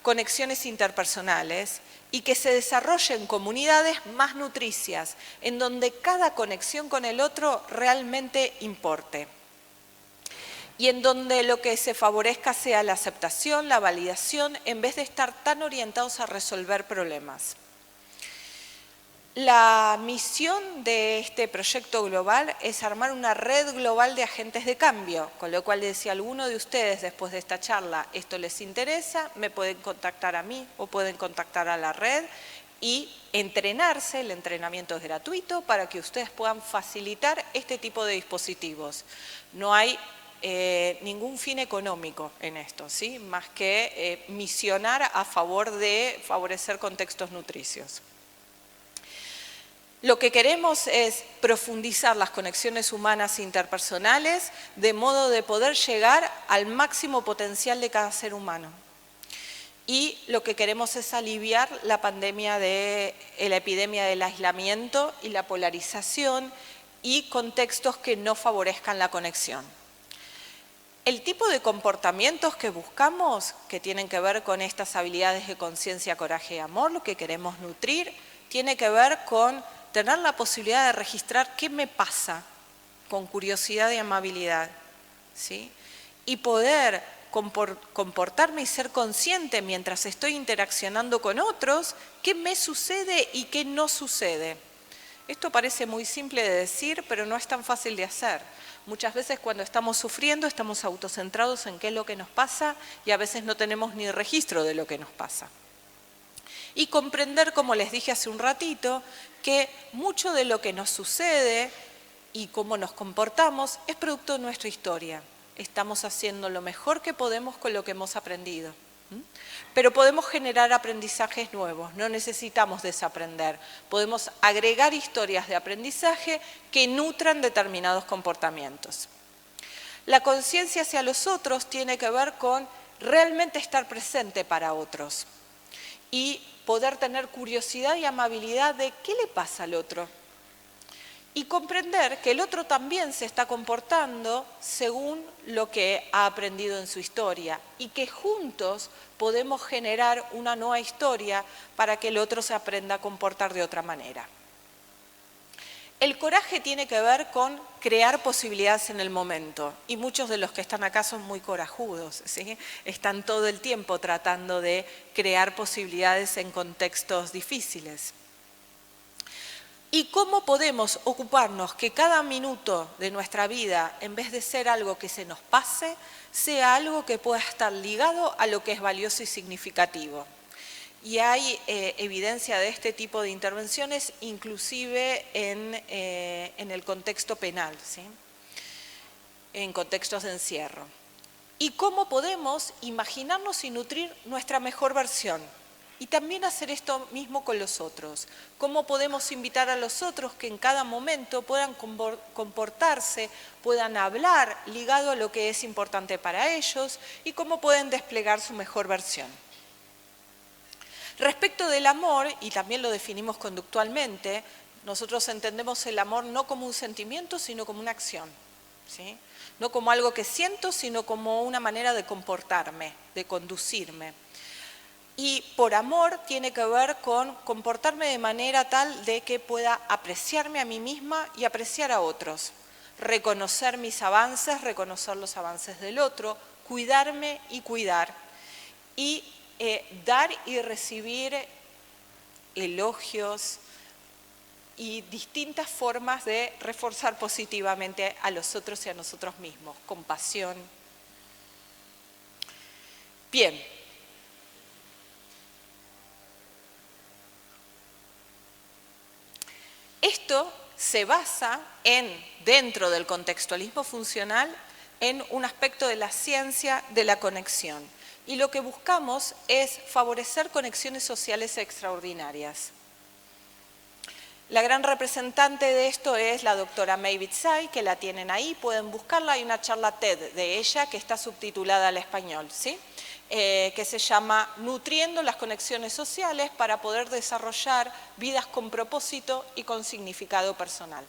conexiones interpersonales y que se desarrollen comunidades más nutricias, en donde cada conexión con el otro realmente importe. Y en donde lo que se favorezca sea la aceptación, la validación, en vez de estar tan orientados a resolver problemas. La misión de este proyecto global es armar una red global de agentes de cambio, con lo cual si alguno de ustedes después de esta charla esto les interesa, me pueden contactar a mí o pueden contactar a la red y entrenarse, el entrenamiento es gratuito para que ustedes puedan facilitar este tipo de dispositivos. No hay ningún fin económico en esto, ¿sí? Más que misionar a favor de favorecer contextos nutricios. Lo que queremos es profundizar las conexiones humanas e interpersonales de modo de poder llegar al máximo potencial de cada ser humano. Y lo que queremos es aliviar la epidemia del aislamiento y la polarización y contextos que no favorezcan la conexión. El tipo de comportamientos que buscamos, que tienen que ver con estas habilidades de conciencia, coraje y amor, lo que queremos nutrir, tiene que ver con tener la posibilidad de registrar qué me pasa con curiosidad y amabilidad, ¿sí? Y poder comportarme y ser consciente mientras estoy interaccionando con otros, qué me sucede y qué no sucede. Esto parece muy simple de decir, pero no es tan fácil de hacer. Muchas veces cuando estamos sufriendo estamos autocentrados en qué es lo que nos pasa y a veces no tenemos ni registro de lo que nos pasa. Y comprender, como les dije hace un ratito, que mucho de lo que nos sucede y cómo nos comportamos es producto de nuestra historia. Estamos haciendo lo mejor que podemos con lo que hemos aprendido. Pero podemos generar aprendizajes nuevos, no necesitamos desaprender. Podemos agregar historias de aprendizaje que nutran determinados comportamientos. La conciencia hacia los otros tiene que ver con realmente estar presente para otros y poder tener curiosidad y amabilidad de qué le pasa al otro. Y comprender que el otro también se está comportando según lo que ha aprendido en su historia y que juntos podemos generar una nueva historia para que el otro se aprenda a comportar de otra manera. El coraje tiene que ver con crear posibilidades en el momento y muchos de los que están acá son muy corajudos, ¿sí? Están todo el tiempo tratando de crear posibilidades en contextos difíciles. ¿Y cómo podemos ocuparnos que cada minuto de nuestra vida, en vez de ser algo que se nos pase, sea algo que pueda estar ligado a lo que es valioso y significativo? Y hay evidencia de este tipo de intervenciones, inclusive en el contexto penal, ¿sí? En contextos de encierro. ¿Y cómo podemos imaginarnos y nutrir nuestra mejor versión? Y también hacer esto mismo con los otros. ¿Cómo podemos invitar a los otros que en cada momento puedan comportarse, puedan hablar ligado a lo que es importante para ellos y cómo pueden desplegar su mejor versión? Respecto del amor, y también lo definimos conductualmente, nosotros entendemos el amor no como un sentimiento, sino como una acción, ¿sí? No como algo que siento, sino como una manera de comportarme, de conducirme. Y por amor tiene que ver con comportarme de manera tal de que pueda apreciarme a mí misma y apreciar a otros. Reconocer mis avances, reconocer los avances del otro, cuidarme y cuidar. Y dar y recibir elogios y distintas formas de reforzar positivamente a los otros y a nosotros mismos. Compasión. Bien. Esto se basa dentro del contextualismo funcional, en un aspecto de la ciencia de la conexión. Y lo que buscamos es favorecer conexiones sociales extraordinarias. La gran representante de esto es la doctora Mavis Tsai, que la tienen ahí, pueden buscarla, hay una charla TED de ella que está subtitulada al español, ¿sí? Que se llama Nutriendo las conexiones sociales para poder desarrollar vidas con propósito y con significado personal.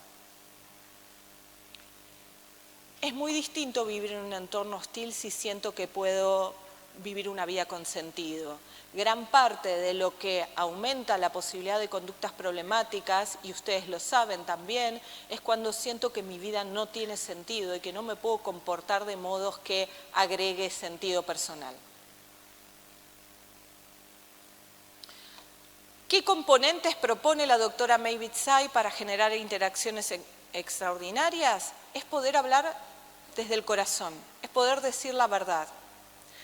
Es muy distinto vivir en un entorno hostil si siento que puedo vivir una vida con sentido. Gran parte de lo que aumenta la posibilidad de conductas problemáticas, y ustedes lo saben también, es cuando siento que mi vida no tiene sentido y que no me puedo comportar de modos que agregue sentido personal. ¿Qué componentes propone la doctora Mavis Tsai para generar interacciones extraordinarias? Es poder hablar desde el corazón, es poder decir la verdad.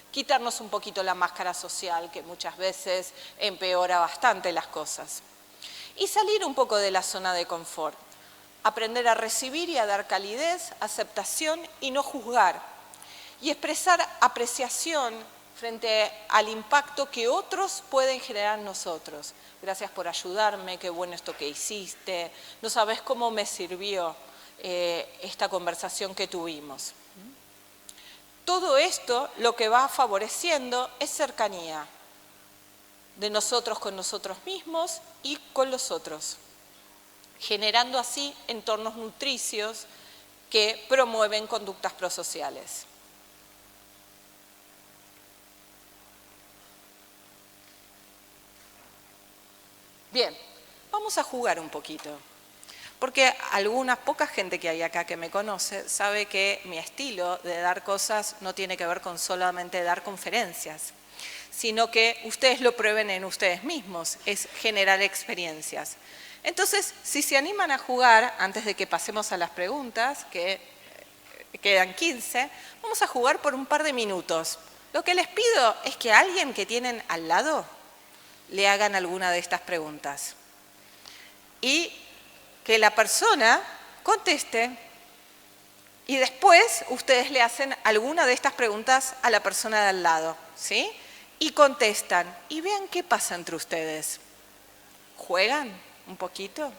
Quitarnos un poquito la máscara social, que muchas veces empeora bastante las cosas. Y salir un poco de la zona de confort. Aprender a recibir y a dar calidez, aceptación y no juzgar. Y expresar apreciación frente al impacto que otros pueden generar en nosotros. Gracias por ayudarme, qué bueno esto que hiciste, no sabes cómo me sirvió esta conversación que tuvimos. Todo esto lo que va favoreciendo es cercanía de nosotros con nosotros mismos y con los otros, generando así entornos nutricios que promueven conductas prosociales. Bien, vamos a jugar un poquito. Porque poca gente que hay acá que me conoce sabe que mi estilo de dar cosas no tiene que ver con solamente dar conferencias, sino que ustedes lo prueben en ustedes mismos, es generar experiencias. Entonces, si se animan a jugar, antes de que pasemos a las preguntas, que quedan 15, vamos a jugar por un par de minutos. Lo que les pido es que alguien que tienen al lado le hagan alguna de estas preguntas. Y que la persona conteste y después ustedes le hacen alguna de estas preguntas a la persona de al lado, ¿sí? Y contestan y vean qué pasa entre ustedes. ¿Juegan un poquito?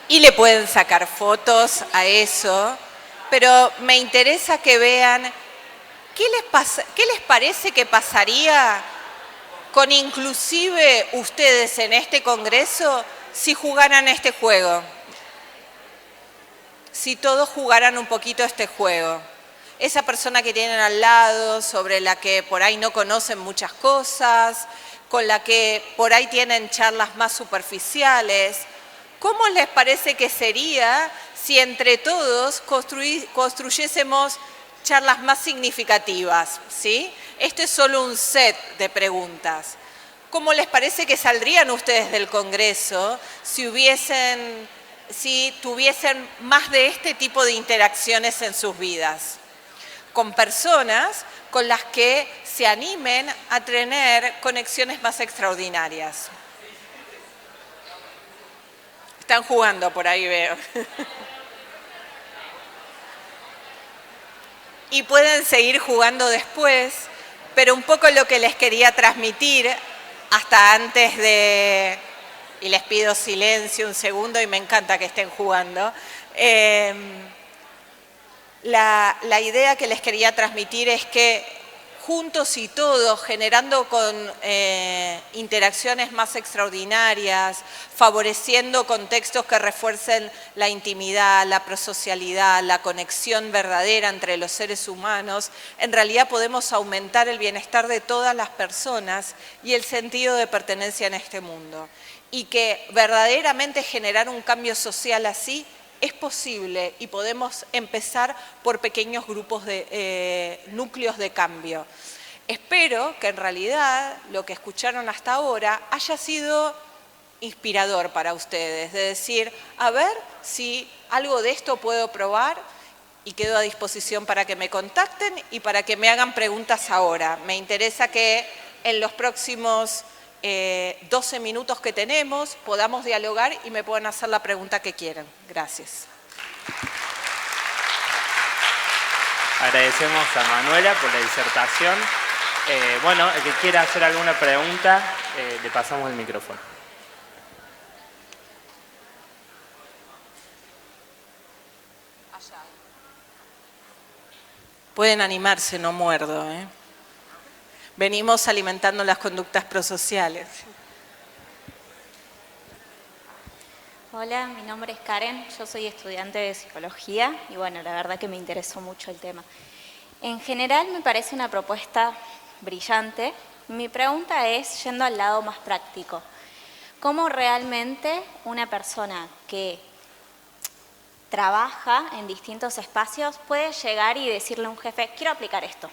Y le pueden sacar fotos a eso, pero me interesa que vean qué les parece que pasaría con inclusive ustedes en este congreso si jugaran este juego. Si todos jugaran un poquito este juego. Esa persona que tienen al lado, sobre la que por ahí no conocen muchas cosas, con la que por ahí tienen charlas más superficiales. ¿Cómo les parece que sería si entre todos construyésemos charlas más significativas? ¿Sí? Este es solo un set de preguntas. ¿Cómo les parece que saldrían ustedes del Congreso si tuviesen más de este tipo de interacciones en sus vidas? Con personas con las que se animen a tener conexiones más extraordinarias. Están jugando por ahí, veo. Y pueden seguir jugando después, pero un poco lo que les quería transmitir hasta antes de... Y les pido silencio un segundo y me encanta que estén jugando. La idea que les quería transmitir es que juntos y todos, generando con interacciones más extraordinarias, favoreciendo contextos que refuercen la intimidad, la prosocialidad, la conexión verdadera entre los seres humanos, en realidad podemos aumentar el bienestar de todas las personas y el sentido de pertenencia en este mundo. Y que verdaderamente generar un cambio social así es posible y podemos empezar por pequeños grupos de núcleos de cambio. Espero que en realidad lo que escucharon hasta ahora haya sido inspirador para ustedes, de decir, a ver si algo de esto puedo probar y quedo a disposición para que me contacten y para que me hagan preguntas ahora. Me interesa que en los próximos 12 minutos que tenemos podamos dialogar y me puedan hacer la pregunta que quieran. Gracias.
Agradecemos a Manuela por la disertación. Bueno, el que quiera hacer alguna pregunta, le pasamos el micrófono.
Pueden animarse, no muerdo, ¿eh? Venimos alimentando las conductas prosociales.
Hola, mi nombre es Karen, yo soy estudiante de psicología y bueno, la verdad que me interesó mucho el tema. En general me parece una propuesta brillante. Mi pregunta es, yendo al lado más práctico, ¿cómo realmente una persona que trabaja en distintos espacios puede llegar y decirle a un jefe, quiero aplicar esto?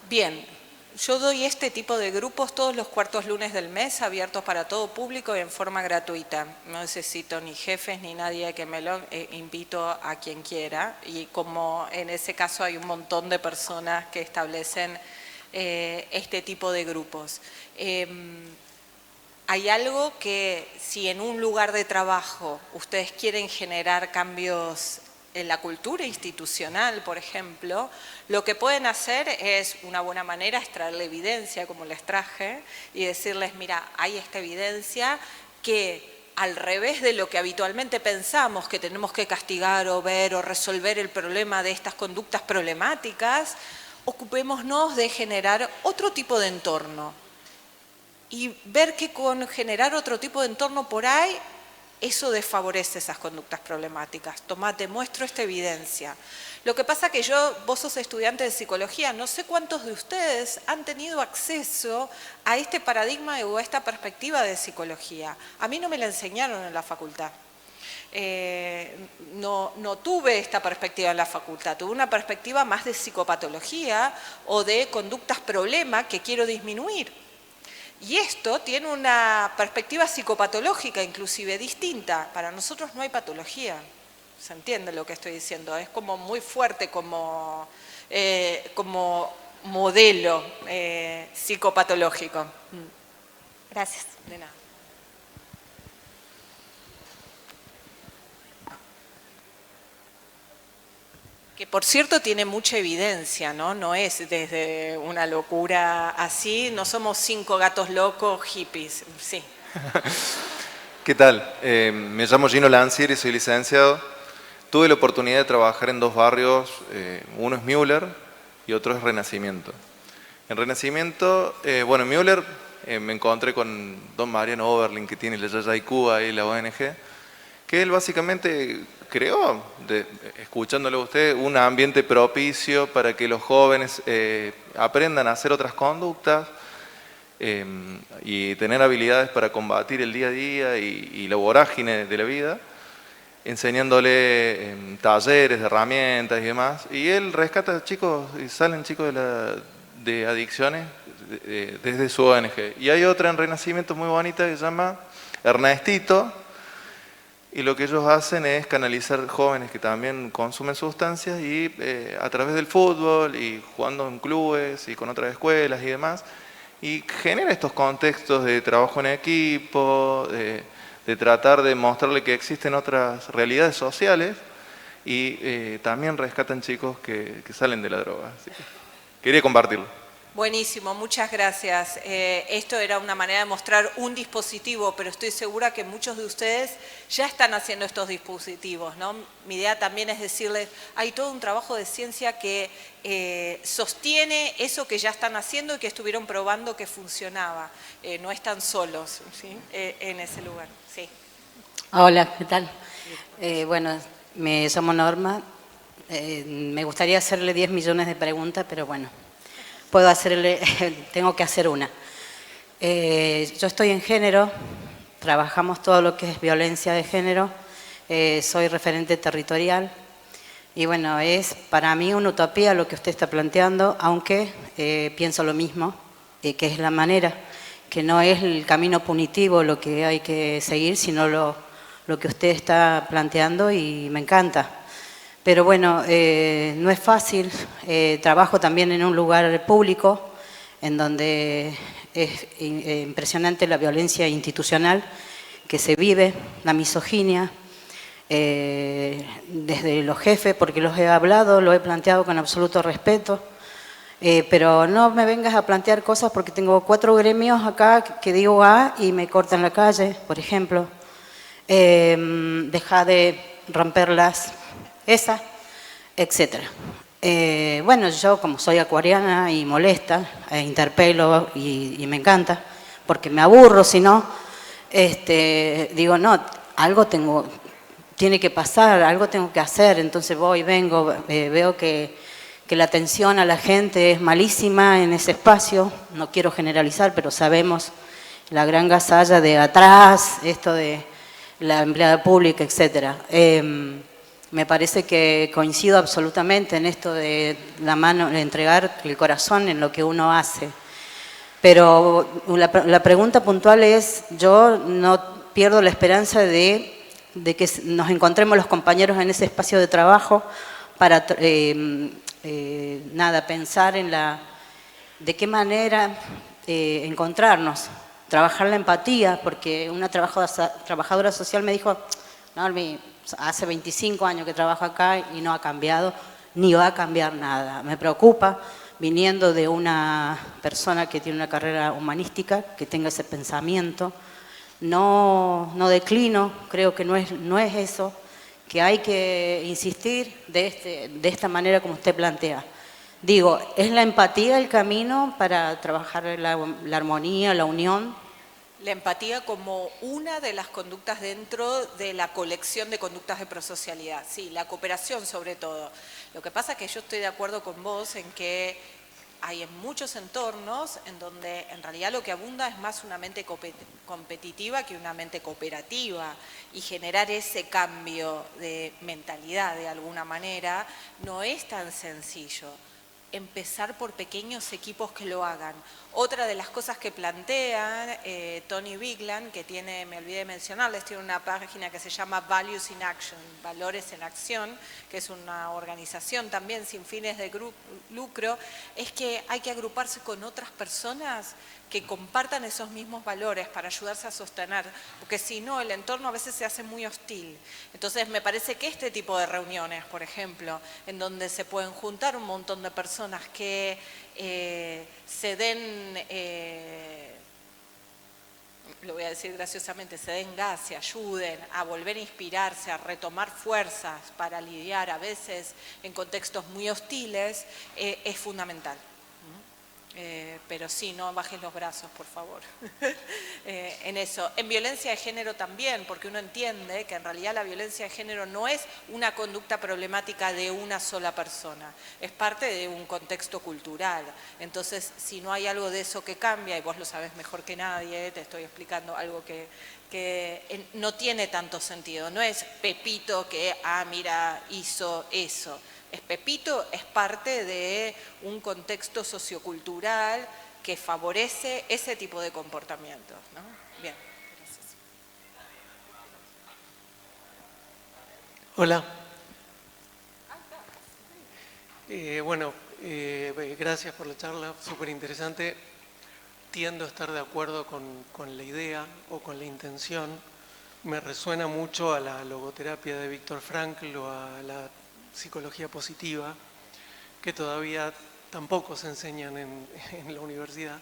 Bien, Yo doy este tipo de grupos todos los cuartos lunes del mes, abiertos para todo público y en forma gratuita. No necesito ni jefes ni nadie que me lo invito a quien quiera. Y como en ese caso hay un montón de personas que establecen este tipo de grupos. Hay algo que si en un lugar de trabajo ustedes quieren generar cambios en la cultura institucional, por ejemplo, lo que pueden hacer es, una buena manera, es traerle evidencia, como les traje, y decirles, mira, hay esta evidencia que al revés de lo que habitualmente pensamos, que tenemos que castigar o ver o resolver el problema de estas conductas problemáticas, ocupémonos de generar otro tipo de entorno. Y ver que con generar otro tipo de entorno por ahí, eso desfavorece esas conductas problemáticas. Tomá, te muestro esta evidencia. Lo que pasa que vos sos estudiante de psicología, no sé cuántos de ustedes han tenido acceso a este paradigma o a esta perspectiva de psicología. A mí no me la enseñaron en la facultad. No tuve esta perspectiva en la facultad, tuve una perspectiva más de psicopatología o de conductas problema que quiero disminuir. Y esto tiene una perspectiva psicopatológica inclusive distinta. Para nosotros no hay patología. ¿Se entiende lo que estoy diciendo? Es como muy fuerte como modelo psicopatológico.
Gracias.
De nada. Que por cierto tiene mucha evidencia, ¿no? No es desde una locura así, no somos 5 gatos locos hippies, sí.
¿Qué tal? Me llamo Gino Lancieri, soy licenciado. Tuve la oportunidad de trabajar en 2 barrios, uno es Müller y otro es Renacimiento. En Renacimiento, bueno, en Müller me encontré con don Mariano Oberlin, que tiene la Yayay Cuba y la ONG, que él básicamente creó, escuchándolo a usted, un ambiente propicio para que los jóvenes aprendan a hacer otras conductas y tener habilidades para combatir el día a día y la vorágine de la vida, enseñándole talleres de herramientas y demás. Y él rescata chicos, y salen chicos de adicciones desde su ONG. Y hay otra en Renacimiento muy bonita que se llama Ernestito. Y lo que ellos hacen es canalizar jóvenes que también consumen sustancias y a través del fútbol y jugando en clubes y con otras escuelas y demás, y genera estos contextos de trabajo en equipo, de tratar de mostrarle que existen otras realidades sociales y también rescatan chicos que salen de la droga. Así que quería compartirlo.
Buenísimo, muchas gracias. Esto era una manera de mostrar un dispositivo, pero estoy segura que muchos de ustedes ya están haciendo estos dispositivos, ¿no? Mi idea también es decirles, hay todo un trabajo de ciencia que sostiene eso que ya están haciendo y que estuvieron probando que funcionaba. No están solos, ¿sí? En ese lugar. Sí.
Hola, ¿qué tal? Bueno, me llamo Norma. Me gustaría hacerle 10 millones de preguntas, pero bueno. Tengo que hacer una. Yo estoy en género, trabajamos todo lo que es violencia de género, soy referente territorial y bueno, es para mí una utopía lo que usted está planteando, aunque pienso lo mismo, que es la manera, que no es el camino punitivo lo que hay que seguir, sino lo que usted está planteando y me encanta. Pero bueno, no es fácil, trabajo también en un lugar público en donde es impresionante la violencia institucional que se vive, la misoginia, desde los jefes, porque los he hablado, lo he planteado con absoluto respeto, pero no me vengas a plantear cosas porque tengo 4 gremios acá que digo A y me cortan la calle, por ejemplo, deja de romperlas, esa, etcétera. Bueno, yo como soy acuariana y molesta, interpelo y me encanta, porque me aburro, si no, digo, no, algo tiene que pasar, algo tengo que hacer, entonces voy, vengo, veo que la atención a la gente es malísima en ese espacio, no quiero generalizar, pero sabemos la gran gazalla de atrás, esto de la empleada pública, etcétera. Me parece que coincido absolutamente en esto de la mano, de entregar el corazón en lo que uno hace. Pero la pregunta puntual es, yo no pierdo la esperanza de que nos encontremos los compañeros en ese espacio de trabajo para pensar en de qué manera encontrarnos, trabajar la empatía, porque una trabajadora social me dijo, Normi, hace 25 años que trabajo acá y no ha cambiado, ni va a cambiar nada. Me preocupa, viniendo de una persona que tiene una carrera humanística, que tenga ese pensamiento. No declino, creo que no es eso, que hay que insistir de esta manera como usted plantea. Digo, ¿es la empatía el camino para trabajar la armonía, la unión?
La empatía como una de las conductas dentro de la colección de conductas de prosocialidad. Sí, la cooperación sobre todo. Lo que pasa es que yo estoy de acuerdo con vos en que hay en muchos entornos en donde en realidad lo que abunda es más una mente competitiva que una mente cooperativa, y generar ese cambio de mentalidad de alguna manera no es tan sencillo. Empezar por pequeños equipos que lo hagan. Otra de las cosas que plantean Tony Biglan, que tiene, me olvidé de mencionarles, tiene una página que se llama Values in Action, Valores en Acción, que es una organización también sin fines de lucro, es que hay que agruparse con otras personas que compartan esos mismos valores para ayudarse a sostener, porque si no, el entorno a veces se hace muy hostil. Entonces, me parece que este tipo de reuniones, por ejemplo, en donde se pueden juntar un montón de personas que se den, lo voy a decir graciosamente, se den gas, se ayuden a volver a inspirarse, a retomar fuerzas para lidiar a veces en contextos muy hostiles, es fundamental. Pero sí, no bajes los brazos, por favor, en eso. En violencia de género también, porque uno entiende que en realidad la violencia de género no es una conducta problemática de una sola persona, es parte de un contexto cultural. Entonces, si no hay algo de eso que cambia, y vos lo sabés mejor que nadie, te estoy explicando algo que no tiene tanto sentido, no es Pepito que, mira, hizo eso. Es Pepito, es parte de un contexto sociocultural que favorece ese tipo de comportamientos, ¿no? Bien, gracias.
Hola. Gracias por la charla, súper interesante. Tiendo a estar de acuerdo con la idea o con la intención. Me resuena mucho a la logoterapia de Viktor Frankl o a la psicología positiva, que todavía tampoco se enseñan en la universidad.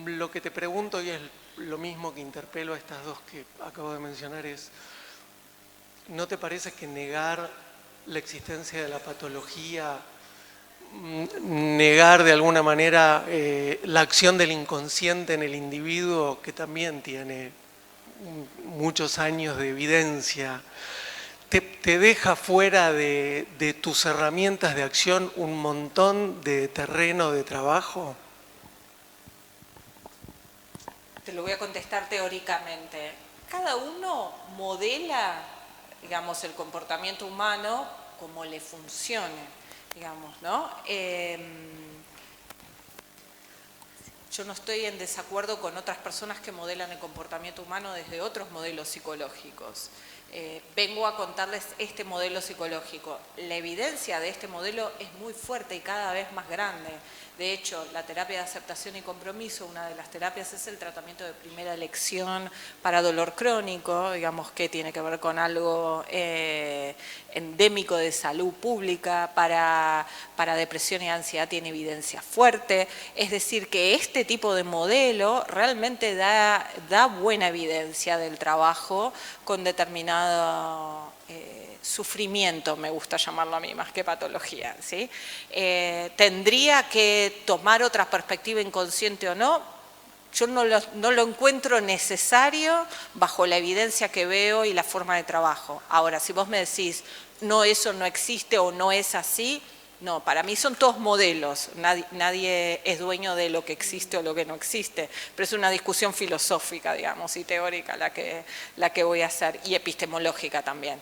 Lo que te pregunto, y es lo mismo que interpelo a estas dos que acabo de mencionar, es, ¿no te parece que negar la existencia de la patología, negar de alguna manera la acción del inconsciente en el individuo, que también tiene muchos años de evidencia, te deja fuera de tus herramientas de acción un montón de terreno de trabajo?
Te lo voy a contestar teóricamente. Cada uno modela, digamos, el comportamiento humano como le funcione, digamos, ¿no? Yo no estoy en desacuerdo con otras personas que modelan el comportamiento humano desde otros modelos psicológicos. Vengo a contarles este modelo psicológico. La evidencia de este modelo es muy fuerte y cada vez más grande. De hecho, la terapia de aceptación y compromiso, una de las terapias es el tratamiento de primera elección para dolor crónico, digamos que tiene que ver con algo endémico de salud pública, para depresión y ansiedad tiene evidencia fuerte. Es decir, que este tipo de modelo realmente da buena evidencia del trabajo con determinado sufrimiento, me gusta llamarlo a mí, más que patología, ¿sí? ¿Tendría que tomar otra perspectiva inconsciente o no? Yo no lo encuentro necesario bajo la evidencia que veo y la forma de trabajo. Ahora, si vos me decís, no, eso no existe o no es así, No, para mí son todos modelos, nadie es dueño de lo que existe o lo que no existe, pero es una discusión filosófica, digamos, y teórica la que voy a hacer, y epistemológica también.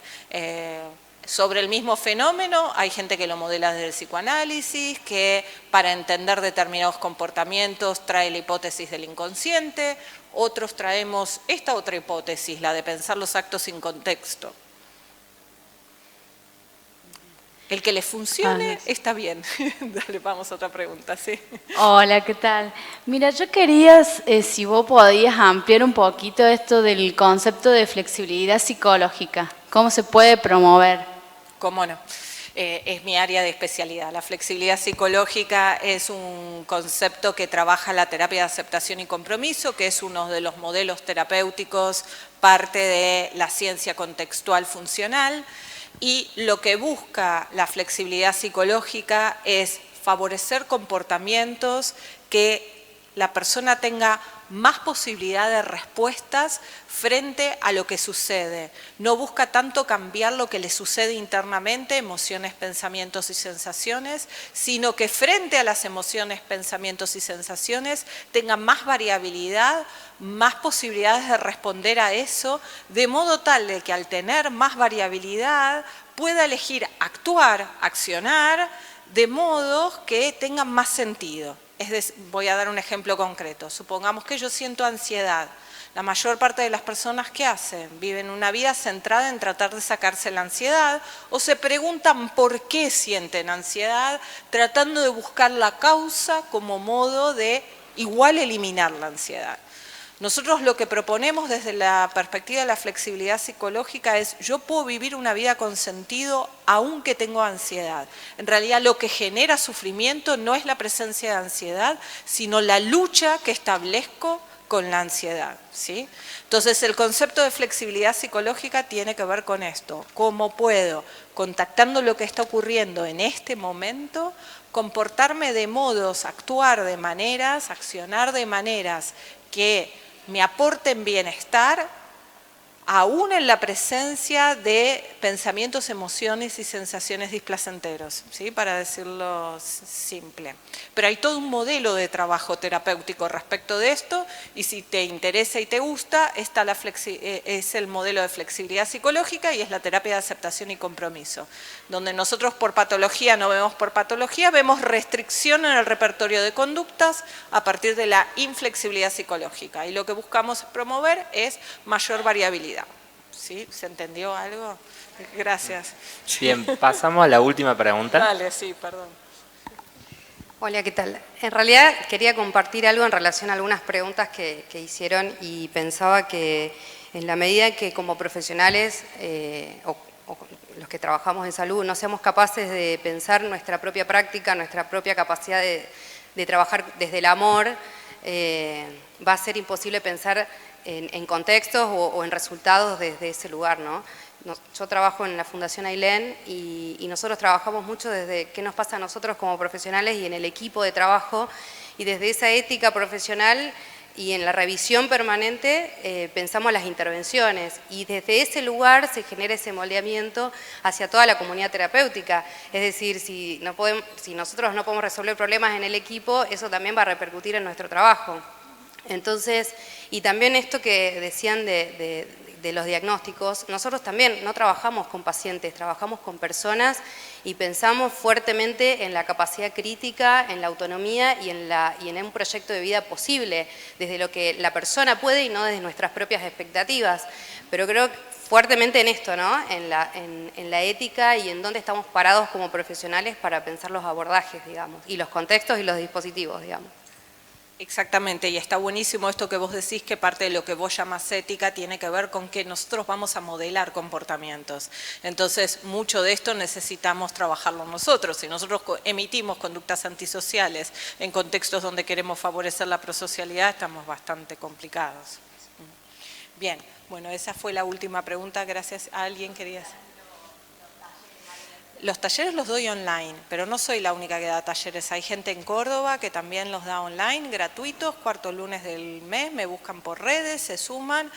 Sobre el mismo fenómeno, hay gente que lo modela desde el psicoanálisis, que para entender determinados comportamientos trae la hipótesis del inconsciente, otros traemos esta otra hipótesis, la de pensar los actos sin contexto. El que le funcione está bien. Dale, vamos a otra pregunta, sí.
Hola, ¿qué tal? Mira, yo quería, si vos podías ampliar un poquito esto del concepto de flexibilidad psicológica. ¿Cómo se puede promover?
¿Cómo no? Es mi área de especialidad. La flexibilidad psicológica es un concepto que trabaja la terapia de aceptación y compromiso, que es uno de los modelos terapéuticos, parte de la ciencia contextual funcional. Y lo que busca la flexibilidad psicológica es favorecer comportamientos que la persona tenga más posibilidad de respuestas frente a lo que sucede. No busca tanto cambiar lo que le sucede internamente, emociones, pensamientos y sensaciones, sino que frente a las emociones, pensamientos y sensaciones tenga más variabilidad, más posibilidades de responder a eso, de modo tal de que al tener más variabilidad pueda elegir actuar, accionar, de modo que tengan más sentido. Voy a dar un ejemplo concreto. Supongamos que yo siento ansiedad. La mayor parte de las personas, ¿qué hacen? Viven una vida centrada en tratar de sacarse la ansiedad o se preguntan por qué sienten ansiedad, tratando de buscar la causa como modo de igual eliminar la ansiedad. Nosotros lo que proponemos desde la perspectiva de la flexibilidad psicológica es yo puedo vivir una vida con sentido aunque tengo ansiedad. En realidad lo que genera sufrimiento no es la presencia de ansiedad, sino la lucha que establezco con la ansiedad, ¿sí? Entonces el concepto de flexibilidad psicológica tiene que ver con esto. ¿Cómo puedo, contactando lo que está ocurriendo en este momento, comportarme de modos, actuar de maneras, accionar de maneras que me aporten bienestar, aún en la presencia de pensamientos, emociones y sensaciones displacenteros, ¿sí? Para decirlo simple. Pero hay todo un modelo de trabajo terapéutico respecto de esto, y si te interesa y te gusta, es el modelo de flexibilidad psicológica y es la terapia de aceptación y compromiso, donde nosotros por patología no vemos por patología, vemos restricción en el repertorio de conductas a partir de la inflexibilidad psicológica, y lo que buscamos promover es mayor variabilidad. ¿Sí? ¿Se entendió algo? Gracias.
Bien, pasamos a la última pregunta.
Dale, sí, perdón.
Hola, ¿qué tal? En realidad quería compartir algo en relación a algunas preguntas que hicieron y pensaba que en la medida que como profesionales o los que trabajamos en salud no seamos capaces de pensar nuestra propia práctica, nuestra propia capacidad de trabajar desde el amor, va a ser imposible pensar en contextos o en resultados desde ese lugar, ¿no? Yo trabajo en la Fundación Ailén y nosotros trabajamos mucho desde qué nos pasa a nosotros como profesionales y en el equipo de trabajo, y desde esa ética profesional y en la revisión permanente pensamos las intervenciones, y desde ese lugar se genera ese moldeamiento hacia toda la comunidad terapéutica. Es decir, si nosotros no podemos resolver problemas en el equipo, eso también va a repercutir en nuestro trabajo. Entonces, y también esto que decían de los diagnósticos, nosotros también no trabajamos con pacientes, trabajamos con personas y pensamos fuertemente en la capacidad crítica, en la autonomía y en un proyecto de vida posible, desde lo que la persona puede y no desde nuestras propias expectativas. Pero creo fuertemente en esto, ¿no? En la ética y en dónde estamos parados como profesionales para pensar los abordajes, digamos, y los contextos y los dispositivos, digamos.
Exactamente, y está buenísimo esto que vos decís, que parte de lo que vos llamás ética tiene que ver con que nosotros vamos a modelar comportamientos. Entonces, mucho de esto necesitamos trabajarlo nosotros. Si nosotros emitimos conductas antisociales en contextos donde queremos favorecer la prosocialidad, estamos bastante complicados. Bien, bueno, esa fue la última pregunta. Gracias. ¿A alguien quería hacer? Los talleres los doy online, pero no soy la única que da talleres. Hay gente en Córdoba que también los da online, gratuitos, cuarto lunes del mes, me buscan por redes, se suman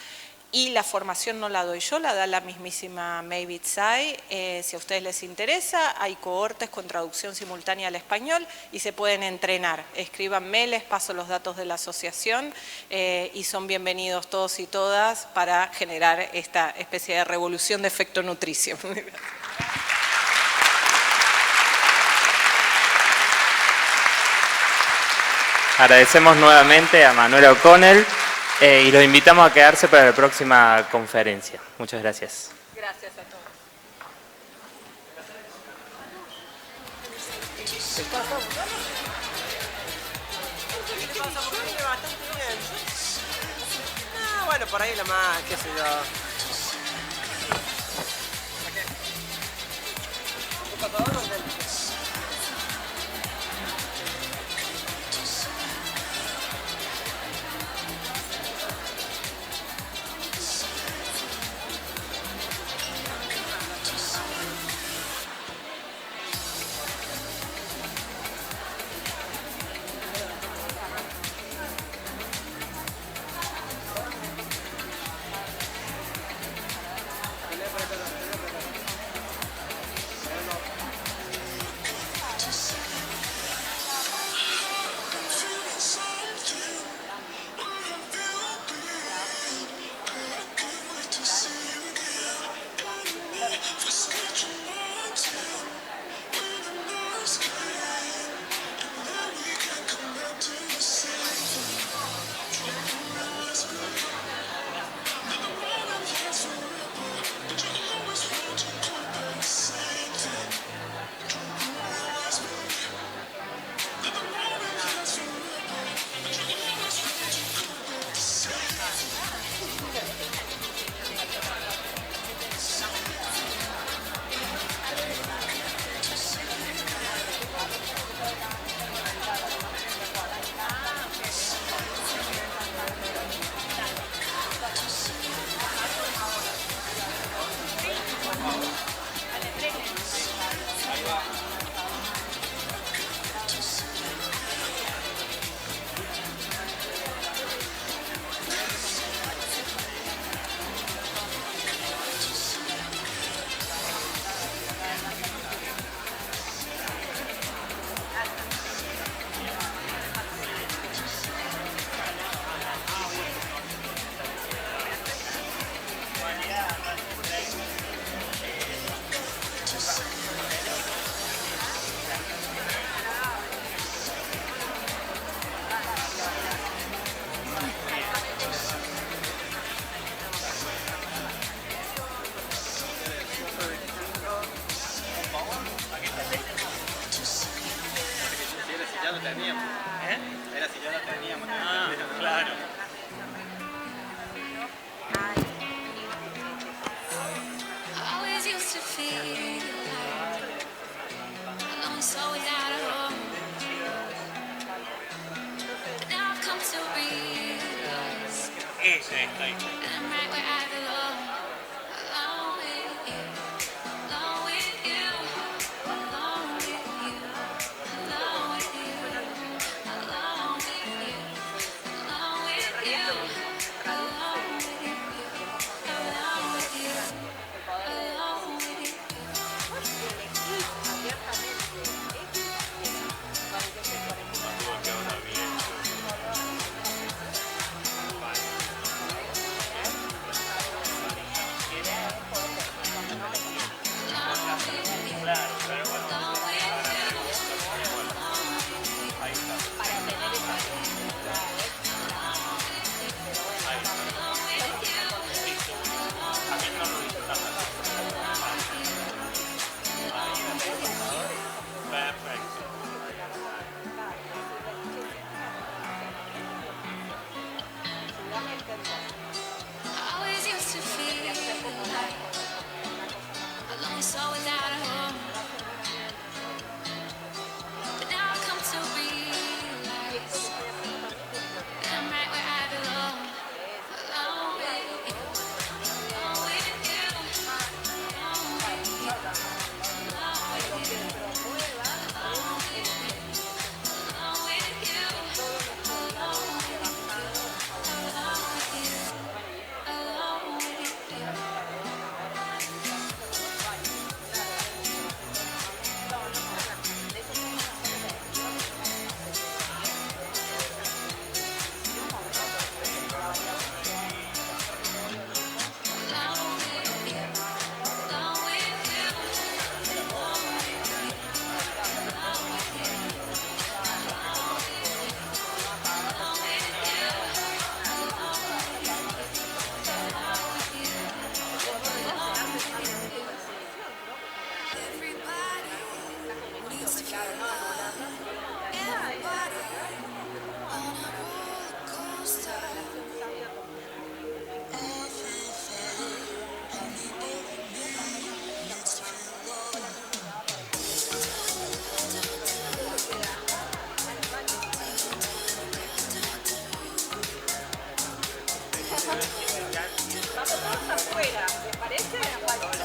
Y la formación no la doy yo, la da la mismísima Maybe Tsai. Si a ustedes les interesa, hay cohortes con traducción simultánea al español y se pueden entrenar. Escríbanme, les paso los datos de la asociación y son bienvenidos todos y todas para generar esta especie de revolución de efecto nutricio.
Agradecemos nuevamente a Manuela O'Connell y los invitamos a quedarse para la próxima conferencia. Muchas gracias.
Gracias a todos.
Bueno, por ahí la más, qué sé yo.
Vamos todos afuera, ¿les parece?